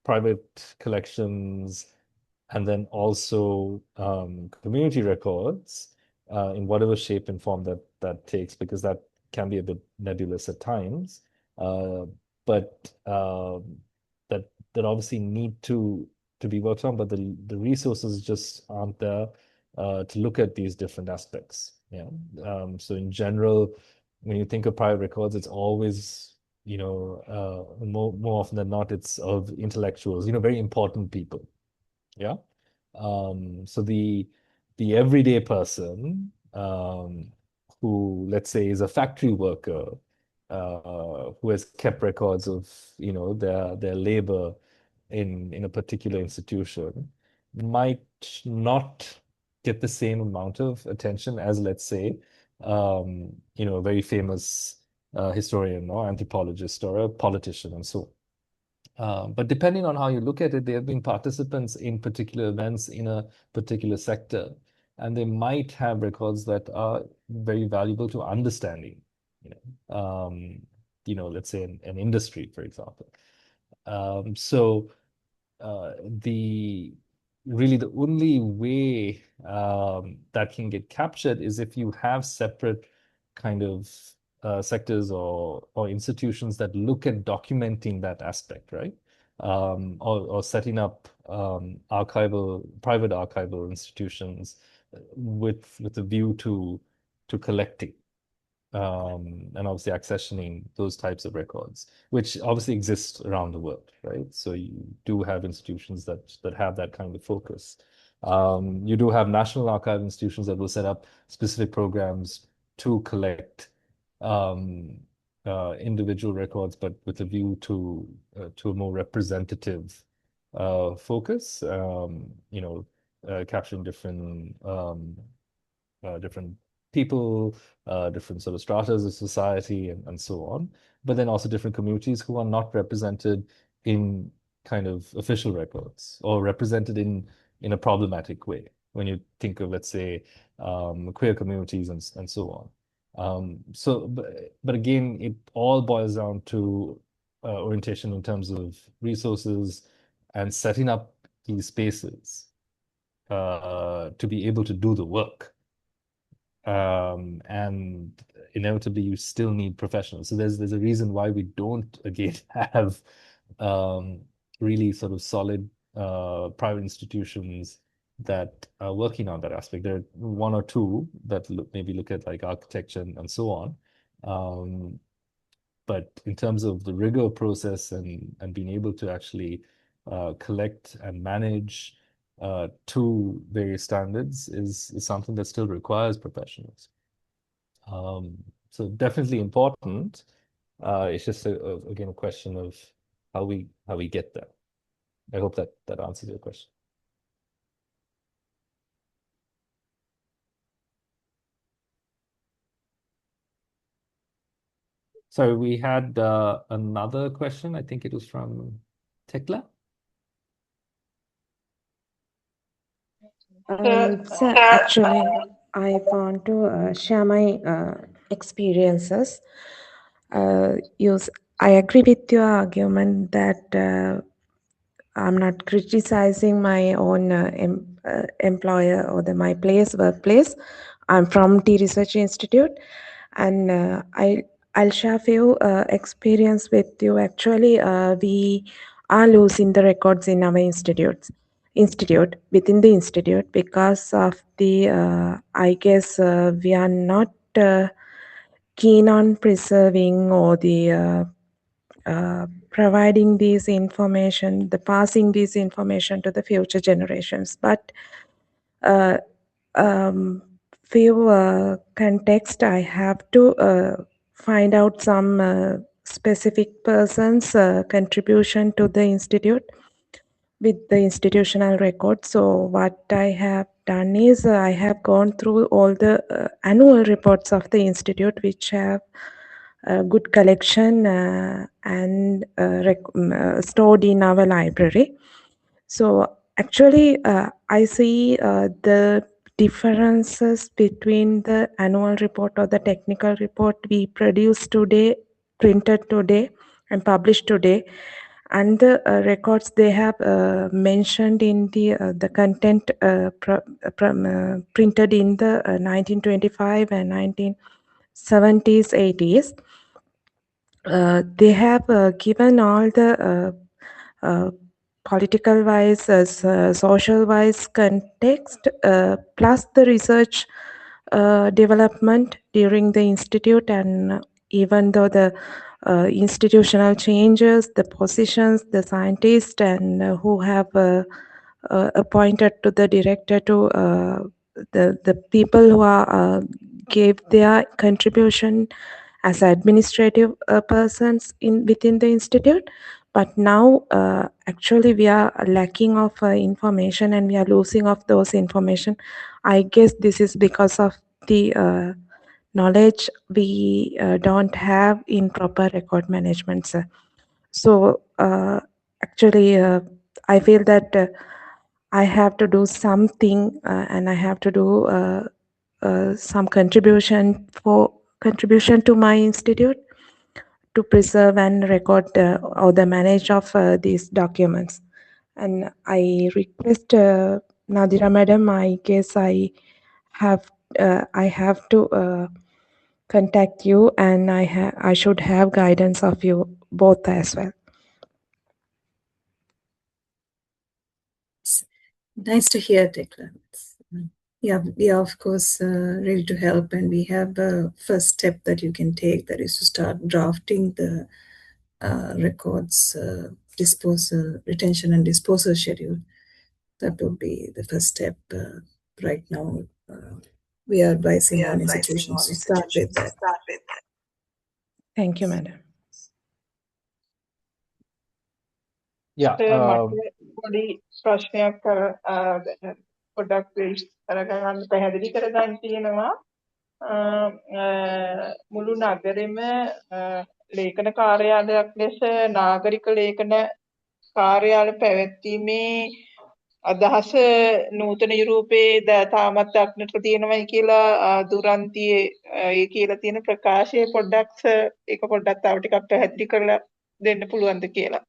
private collections and then also community records in whatever shape and form that takes, because that can be a bit nebulous at times. But that obviously need to be worked on, but the resources just aren't there to look at these different aspects. Yeah. So in general, when you think of private records, it's always, more often than not, it's of intellectuals, very important people. Yeah. So the everyday person who, let's say, is a factory worker who has kept records of, their labor in a particular institution might not get the same amount of attention as, let's say, a very famous historian or anthropologist or a politician and so on. But depending on how you look at it, they have been participants in particular events in a particular sector, and they might have records that are very valuable to understanding, let's say an industry, for example. So the only way that can get captured is if you have separate kind of sectors or institutions that look at documenting that aspect, right? Or setting up private archival institutions with a view to collecting and obviously accessioning those types of records, which obviously exist around the world, right? So you do have institutions that have that kind of focus. You do have national archive institutions that will set up specific programs to collect individual records, but with a view to a more representative focus. Capturing different people, different sort of stratas of society, and so on. But then also different communities who are not represented in kind of official records or represented in a problematic way. When you think of, let's say, queer communities and so on. But again, it all boils down to orientation in terms of resources and setting up these spaces to be able to do the work. And inevitably you still need professionals. So there's a reason why we don't, again, have really sort of solid private institutions that are working on that aspect. There are one or two that maybe look at like architecture and so on. But in terms of the rigor process and being able to actually collect and manage to various standards is something that still requires professionals. So definitely important. It's just again a question of how we get there. I hope that answers your question. So we had another question. I think it was from Tekla. So actually, I want to share my experiences. I agree with your argument that I'm not criticizing my own employer or my workplace. I'm from T Research Institute, and I'll share a few experience with you. Actually, we are losing the records in our institute within the institute because of the I guess we are not keen on preserving or the providing these information, the passing these information to the future generations. But few context, I have to find out some specific person's contribution to the institute with the institutional record. So what I have done is I have gone through all the annual reports of the institute, which have a good collection and stored in our library. So actually, I see the differences between the annual report or the technical report we produce today, printed today, and published today, and the records they have mentioned in the content printed in the 1925 and 1970s, 80s. They have given all the political wise, social wise context, plus the research development during the institute, and even though the institutional changes, the positions, the scientists, and who have appointed to the director to the people who are gave their contribution as administrative persons in within the institute. But now actually we are lacking of information and we are losing of those information. I guess this is because of the knowledge we don't have in proper record management, sir. So actually I feel that I have to do something and I have to do some contribution to my institute to preserve and record or the manage of these documents. And I request Nadira madam, I guess I have to contact you, and I should have guidance of you both as well. Nice to hear, Tekla. Yeah, we are of course ready to help, and we have a first step that you can take, that is to start drafting the records disposal, retention and disposal schedule. That would be the first step. Right now, we are advising all institutions to start with that. Thank you, madam. Yeah. මට පොඩි ප්‍රශ්නයක් පොඩ්ඩක් කරගන්න පැහැදිලි කරගන්න තියෙනවා. මුළු නගරෙම ලේඛන කාර්යාලයක් ලෙස නාගරික ලේඛන කාර්යාල පැවැත්වීමේ අදහස නූතන යුරෝපයේ තාමත් දක්නට තියෙනවයි කියලා දුරන්තියේ ඒ කියලා තියෙන ප්‍රකාශය පොඩ්ඩක් ඒක පොඩ්ඩක් තව ටිකක් පැහැදිලි කරලා දෙන්න පුළුවන්ද කියලා.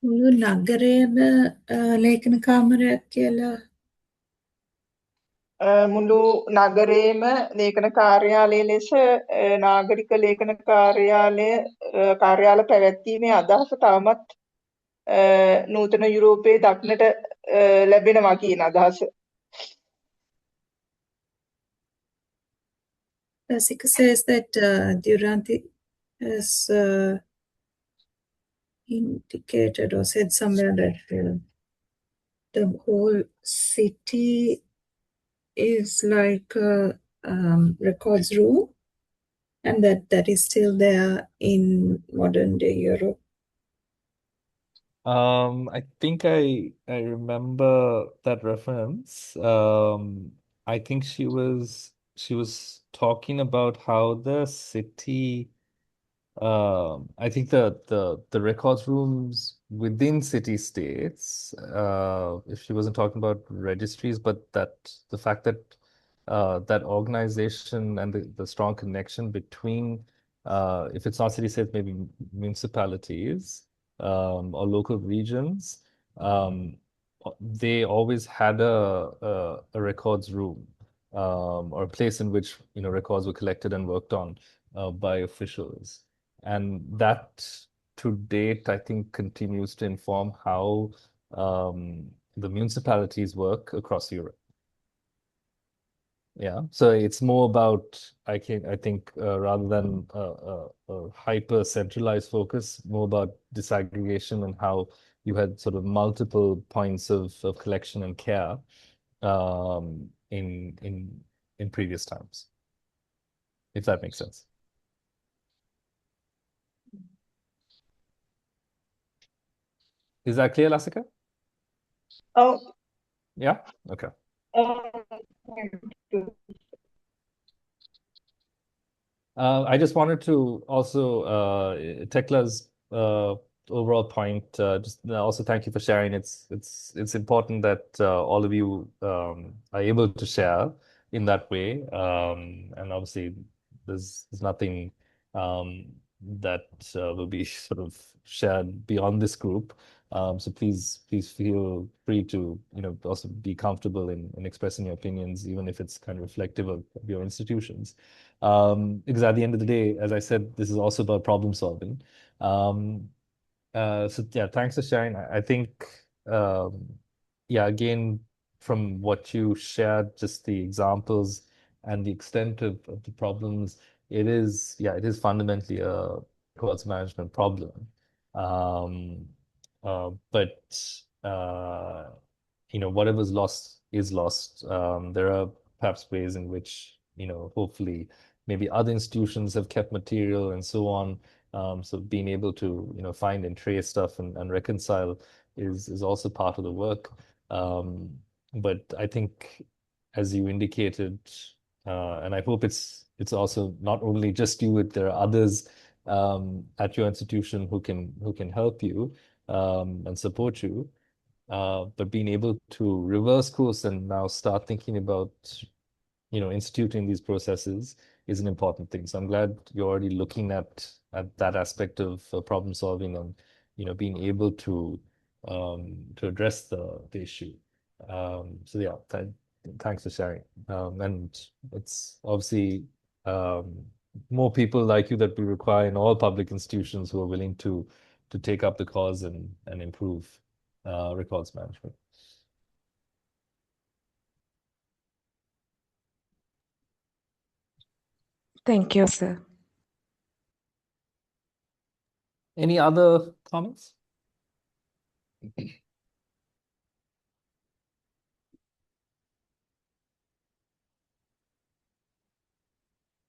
මුළු නගරයේම ලේඛන කාමරයක් කියලා මුළු නගරේම ලේඛන කාර්යාලය ලෙස නාගරික ලේඛන කාර්යාල පැවැත්වීමේ අදහස තවමත් නූතන යුරෝපයේ දක්නට ලැබෙනවා කියන අදහස. Jessica says that Duranti has indicated or said somewhere that the whole city is like a records room, and that is still there in modern day Europe. I think I remember that reference. I think she was talking about how the city, I think the records rooms within city states, if she wasn't talking about registries, but that the fact that that organization and the strong connection between, if it's not city states, maybe municipalities or local regions, they always had a records room or a place in which records were collected and worked on by officials. And that, to date, I think continues to inform how the municipalities work across Europe. Yeah, so it's more about, I think, rather than a hyper centralized focus, more about disaggregation and how you had sort of multiple points of collection and care in previous times, if that makes sense. Is that clear, Lasika? Oh. Yeah? Okay. I just wanted to also Tekla's overall point. Just also thank you for sharing. It's important that all of you are able to share in that way. And obviously, there's nothing that will be sort of shared beyond this group. So please feel free to also be comfortable in expressing your opinions, even if it's kind of reflective of your institutions. Because at the end of the day, as I said, this is also about problem solving. So yeah, thanks for sharing. I think yeah, again, from what you shared, just the examples and the extent of the problems, it is fundamentally a records management problem. Um, but whatever's lost is lost. There are perhaps ways in which, hopefully maybe other institutions have kept material and so on. So being able to, find and trace stuff and reconcile is also part of the work. But I think, as you indicated, and I hope it's also not only just you, there are others at your institution who can help you and support you. But being able to reverse course and now start thinking about, instituting these processes is an important thing. So I'm glad you're already looking at that aspect of problem solving and, being able to address the issue. So yeah, thanks for sharing. And it's obviously more people like you that we require in all public institutions who are willing to take up the cause and improve records management. Thank you, sir. Any other comments?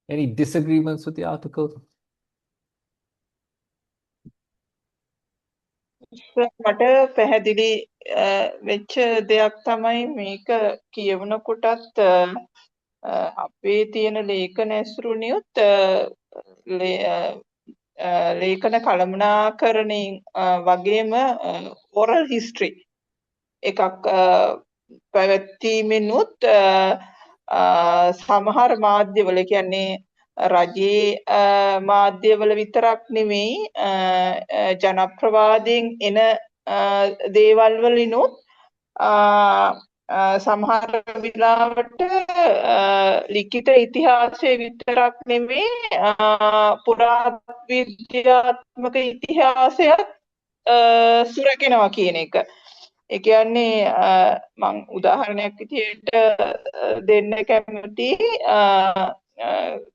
Any disagreements with the article? මට පැහැදිලි වෙච්ච දෙයක් තමයි මේක කියවනකොටත් අපේ තියෙන ලේඛන ඇසුරුනියුත් ලේඛන කළමනාකරණයෙන් වගේම oral history එකක් පැවැත්වීමෙනුත් සමහර මාධ්‍යවල කියන්නේ රජයේ මාධ්‍යවල විතරක් නෙමෙයි ජනප්‍රවාදයෙන් එන දේවල් වලිනුත් සමහර වෙලාවට ලිඛිත ඉතිහාසය විතරක් නෙමෙයි පුරාවිද්‍යාත්මක ඉතිහාසයත් සුරකිනවා කියන එක. ඒ කියන්නේ මම උදාහරණයක් විදිහට දෙන්න කැමතියි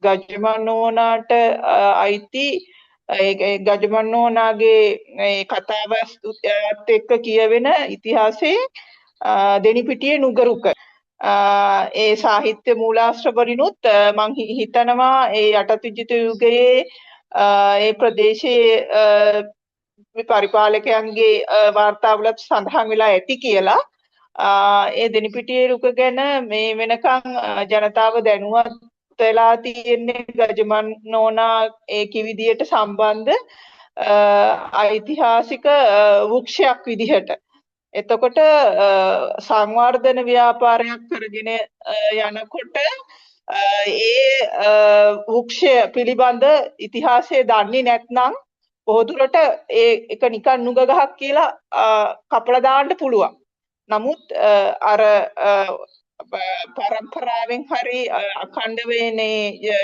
ගජමනෝනාට අයිති ඒ ගජමනෝනාගේ මේ කතාවත් එක්ක කියවෙන ඉතිහාසයේ දෙනිපිටියේ නුගරුක ඒ සාහිත්‍ය මූලාශ්‍ර වලිනුත් මම හිතනවා ඒ යටත් විජිත යුගයේ ඒ ප්‍රදේශයේ පරිපාලකයන්ගේ වාර්තාවලත් සඳහන් වෙලා ඇති කියලා ඒ දෙනිපිටියේ රුක ගැන මේ වෙනකන් ජනතාව දැනුවත් වෙලා තියෙන්නේ ගජමන් නෝනා ඒ විදියට සම්බන්ධ ඓතිහාසික වෘක්ෂයක් විදිහට. එතකොට සංවර්ධන ව්‍යාපාරයක් කරගෙන යනකොට ඒ වෘක්ෂය පිළිබඳ ඉතිහාසය දන්නේ නැත්නම් බොහෝදුරට ඒක නිකන් නුග ගහක් කියලා කපලා දාන්න පුළුවන්. නමුත් අර පරම්පරාවෙන් හරි අඛණ්ඩ වෙන්නේ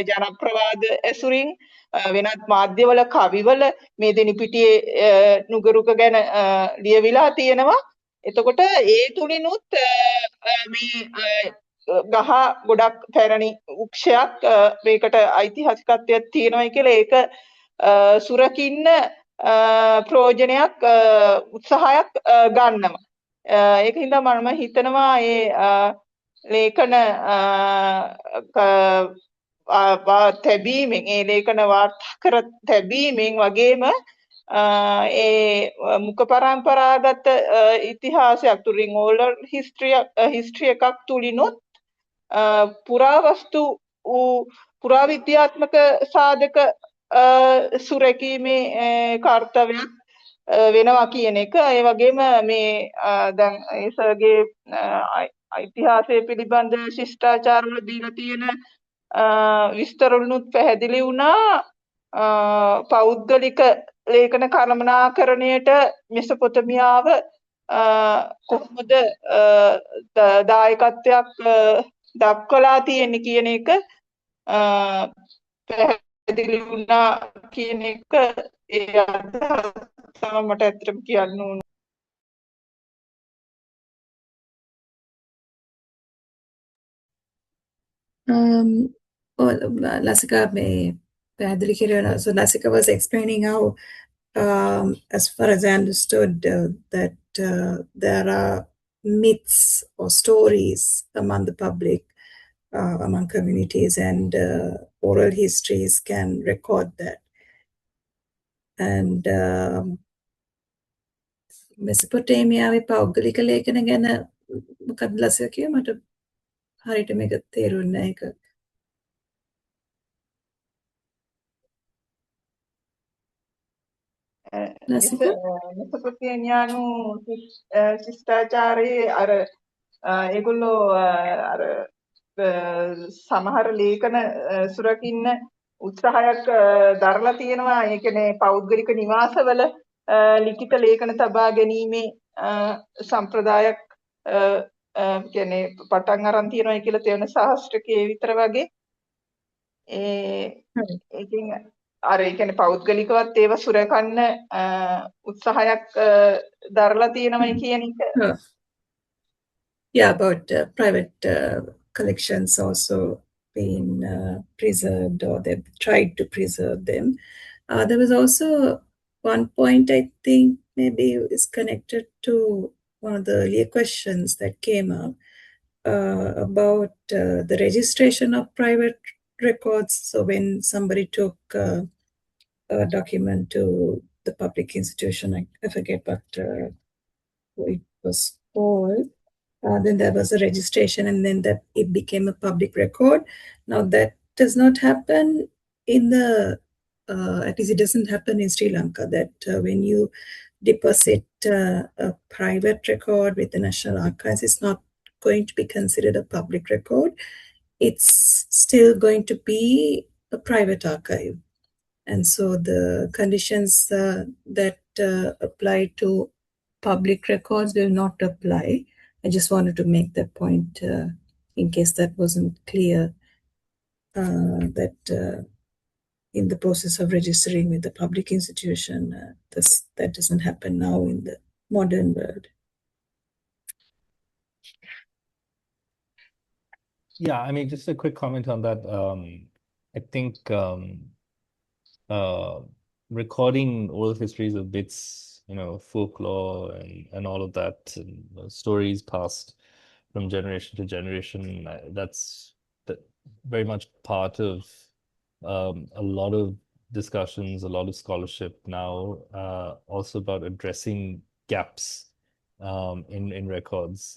ජනප්‍රවාද ඇසුරින් වෙනත් මාධ්‍යවල කවිවල මේ දෙනිපිටියේ නුගරුක ගැන ලියවිලා තියෙනවා. එතකොට ඒ තුලිනුත් මේ ගහ ගොඩක් පැරණි වෘක්ෂයක් මේකට ඓතිහාසිකත්වයක් තියෙනවායි කියලා ඒක සුරකින්න ප්‍රයෝජනයක් උත්සාහයක් ගන්නවා. ඒකින්ද මම හිතනවා මේ ලේඛන තැබීමෙන් ඒ ලේඛන වාර්තා කර තැබීමෙන් වගේම ඒ මුඛ පරම්පරාගත ඉතිහාසයක් තුලින් ඕරල් හිස්ටරි එකක් තුලිනුත් පුරාවස්තු පුරාවිද්‍යාත්මක සාධක සුරැකීමේ කාර්යයක් වෙනවා කියන එක. ඒ වගේම මේ දැන් ඒසගේ ඉතිහාසය පිළිබඳ ශිෂ්ටාචාර වල දීලා තියෙන විස්තරවලුත් පැහැදිලි වුණා පෞද්ගලික ලේඛන කළමනාකරණයට මෙසොපොතමියාව කොහොමද දායකත්වයක් දක්වලා තියෙන්නේ කියන එක පැහැදිලි වුණා කියන එක ඒ අදහස තමයි මට ඇත්තටම කියන්න ඕන. Lasika may so Lasika was explaining how as far as I understood, that there are myths or stories among the public, among communities, and oral histories can record that. And මෙසපොටේමියාවේ පෞද්ගලික ලේඛන ගැන මොකක්ද ලස්සය කිව්වේ? මට හරියට මේක තේරුන්නේ නැහැ ඒක. ලස්සක? මෙසොපොටේමියානු ශිෂ්ටාචාරයේ අර ඒගොල්ලෝ අර සමහර ලේඛන සුරකින්න උත්සාහයක් දරලා තියෙනවා. ඒ කියන්නේ පෞද්ගලික නිවාසවල ලිඛිත ලේඛන තබා ගැනීමේ සම්ප්‍රදායක් කියන්නේ පටන් අරන් තියෙනවා කියලා තේරෙන සාහිත්‍යකයේ විතර වගේ. ඒකෙන් අර ඒ කියන්නේ පෞද්ගලිකවත් ඒව සුරකන්න උත්සාහයක් දරලා තියෙනවයි කියන එක. Yeah, about private collections also being preserved, or they've tried to preserve them. There was also one point I think maybe is connected to one of the earlier questions that came up about the registration of private records. So when somebody took a document to the public institution, I forget what it was called. Then there was a registration, and then that it became a public record. Now that does not happen in the, at least it doesn't happen in Sri Lanka, that when you deposit a private record with the National Archives, it's not going to be considered a public record. It's still going to be a private archive. And so the conditions that apply to public records will not apply. I just wanted to make that point in case that wasn't clear, that in the process of registering with the public institution, that doesn't happen now in the modern world. Yeah, I mean, just a quick comment on that. I think recording oral histories of bits, folklore and all of that, and stories passed from generation to generation, that's very much part of a lot of discussions, a lot of scholarship now, also about addressing gaps in records.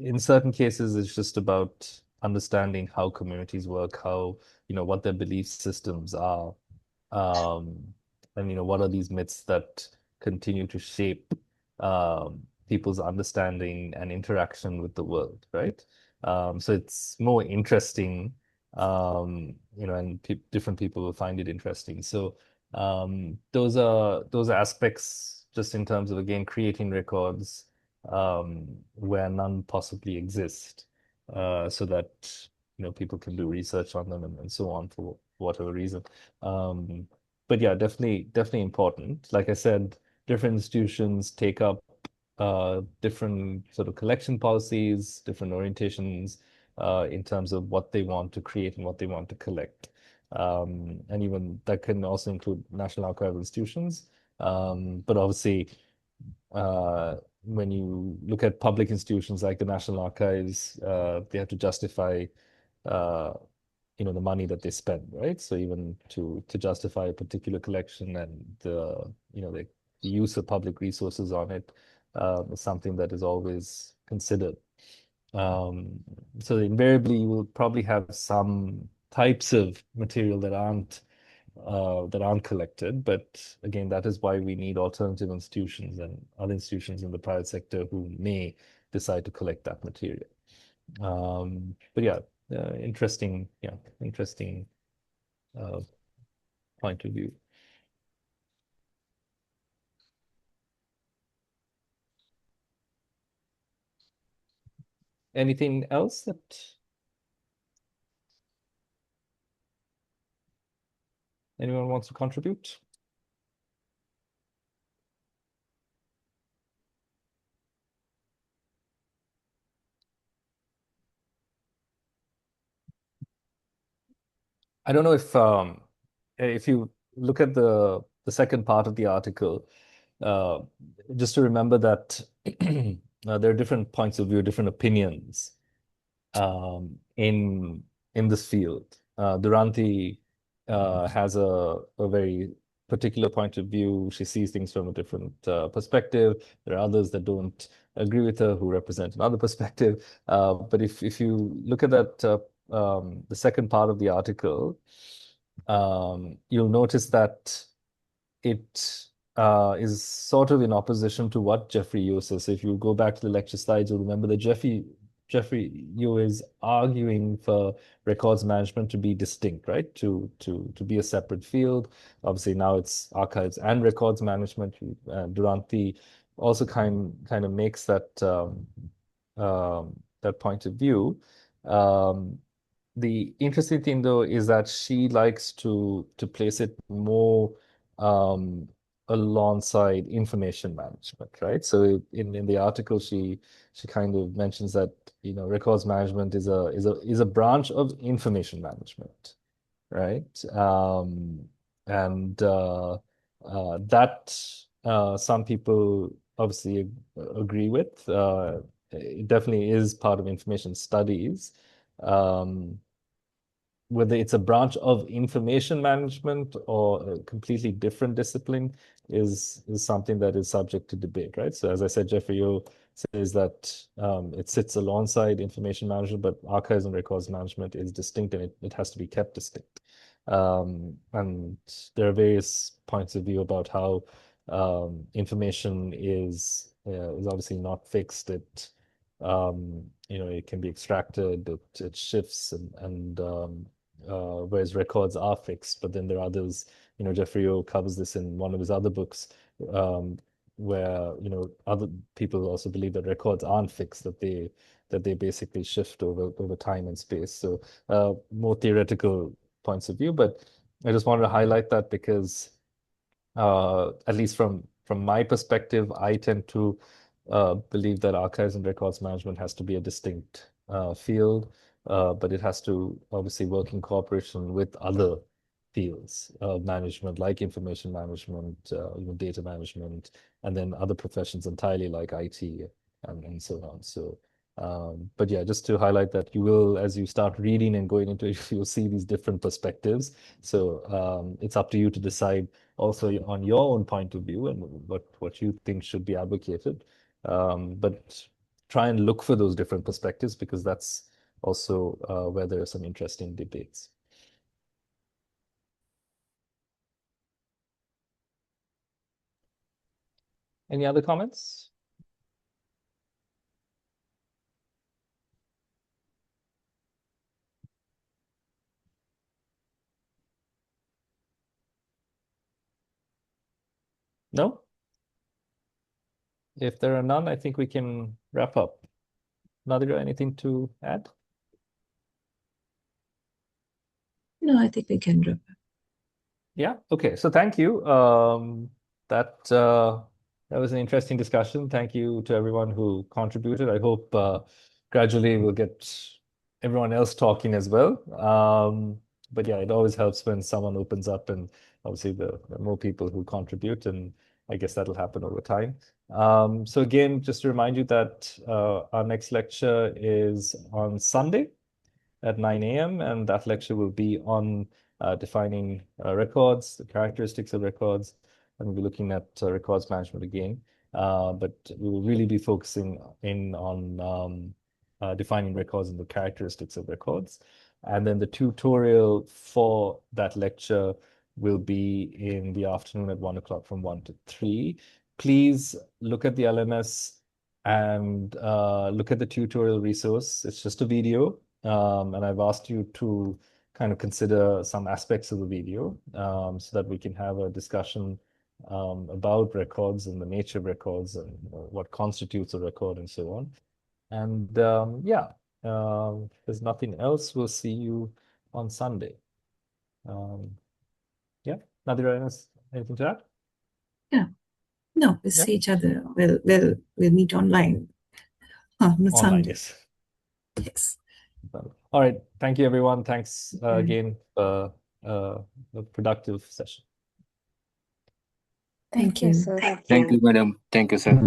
In certain cases, it's just about understanding how communities work, how, what their belief systems are. And what are these myths that continue to shape people's understanding and interaction with the world, right? So it's more interesting, and different people will find it interesting. So those are aspects just in terms of, again, creating records where none possibly exist, so that people can do research on them and so on for whatever reason. But yeah, definitely important. Like I said, different institutions take up different sort of collection policies, different orientations in terms of what they want to create and what they want to collect. And even that can also include national archival institutions. But obviously, when you look at public institutions like the National Archives, they have to justify the money that they spend, right? So even to justify a particular collection and the use of public resources on it is something that is always considered. So invariably, you will probably have some types of material that aren't collected, but again, that is why we need alternative institutions and other institutions in the private sector who may decide to collect that material. But yeah, interesting point of view. Anything else that anyone wants to contribute? I don't know if you look at the the second part of the article, uh, just to remember that there are different points of view, different opinions in this field. Duranti has a very particular point of view. She sees things from a different perspective. There are others that don't agree with her who represent another perspective. But if you look at that, the second part of the article, you'll notice that it is sort of in opposition to what Jeffrey Yeo says. So if you go back to the lecture slides, you'll remember that Jeffrey Yeo is arguing for records management to be distinct, right? To be a separate field. Obviously now it's archives and records management. Duranti also kind of makes that point of view. The interesting thing though is that she likes to place it more alongside information management, right? So in the article, she kind of mentions that records management is a branch of information management, right? And that some people obviously agree with. It definitely is part of information studies. Whether it's a branch of information management or a completely different discipline is something that is subject to debate, right? So as I said, Jeffrey Yeo says that it sits alongside information management, but archives and records management is distinct and it has to be kept distinct. And there are various points of view about how information is obviously not fixed. It can be extracted, it shifts, and whereas records are fixed. But then there are others, Jeffrey Yeo covers this in one of his other books, where other people also believe that records aren't fixed, that they basically shift over time and space. So more theoretical points of view, but I just wanted to highlight that because at least from my perspective, I tend to believe that archives and records management has to be a distinct field, but it has to obviously work in cooperation with other fields of management, like information management, data management, and then other professions entirely like IT and so on. So, but yeah, just to highlight that you will, as you start reading and going into it, you'll see these different perspectives. So it's up to you to decide also on your own point of view and what you think should be advocated. But try and look for those different perspectives because that's also where there are some interesting debates. Any other comments? No? If there are none, I think we can wrap up. Nadia, anything to add? No, I think we can wrap up. Yeah. Okay. So thank you. That was an interesting discussion. Thank you to everyone who contributed. I hope gradually we'll get everyone else talking as well. But yeah, it always helps when someone opens up, and obviously the more people who contribute, and I guess that'll happen over time. So again, just to remind you that our next lecture is on Sunday at 9 a.m. and that lecture will be on defining records, the characteristics of records, and we'll be looking at records management again. But we will really be focusing in on defining records and the characteristics of records. And then the tutorial for that lecture will be in the afternoon at 1 o'clock from 1 to 3. Please look at the LMS and look at the tutorial resource. It's just a video. And I've asked you to kind of consider some aspects of the video so that we can have a discussion about records and the nature of records and what constitutes a record and so on. And yeah, if there's nothing else, we'll see you on Sunday. Yeah, Nadira, anything to add? Yeah. No, we'll Yeah. see each other. We'll meet online on Online, Sunday. yes. Yes. All right. Thank you, everyone. Thanks again for a productive session. Thank you, you. sir. Thank you, madam. Thank you, sir.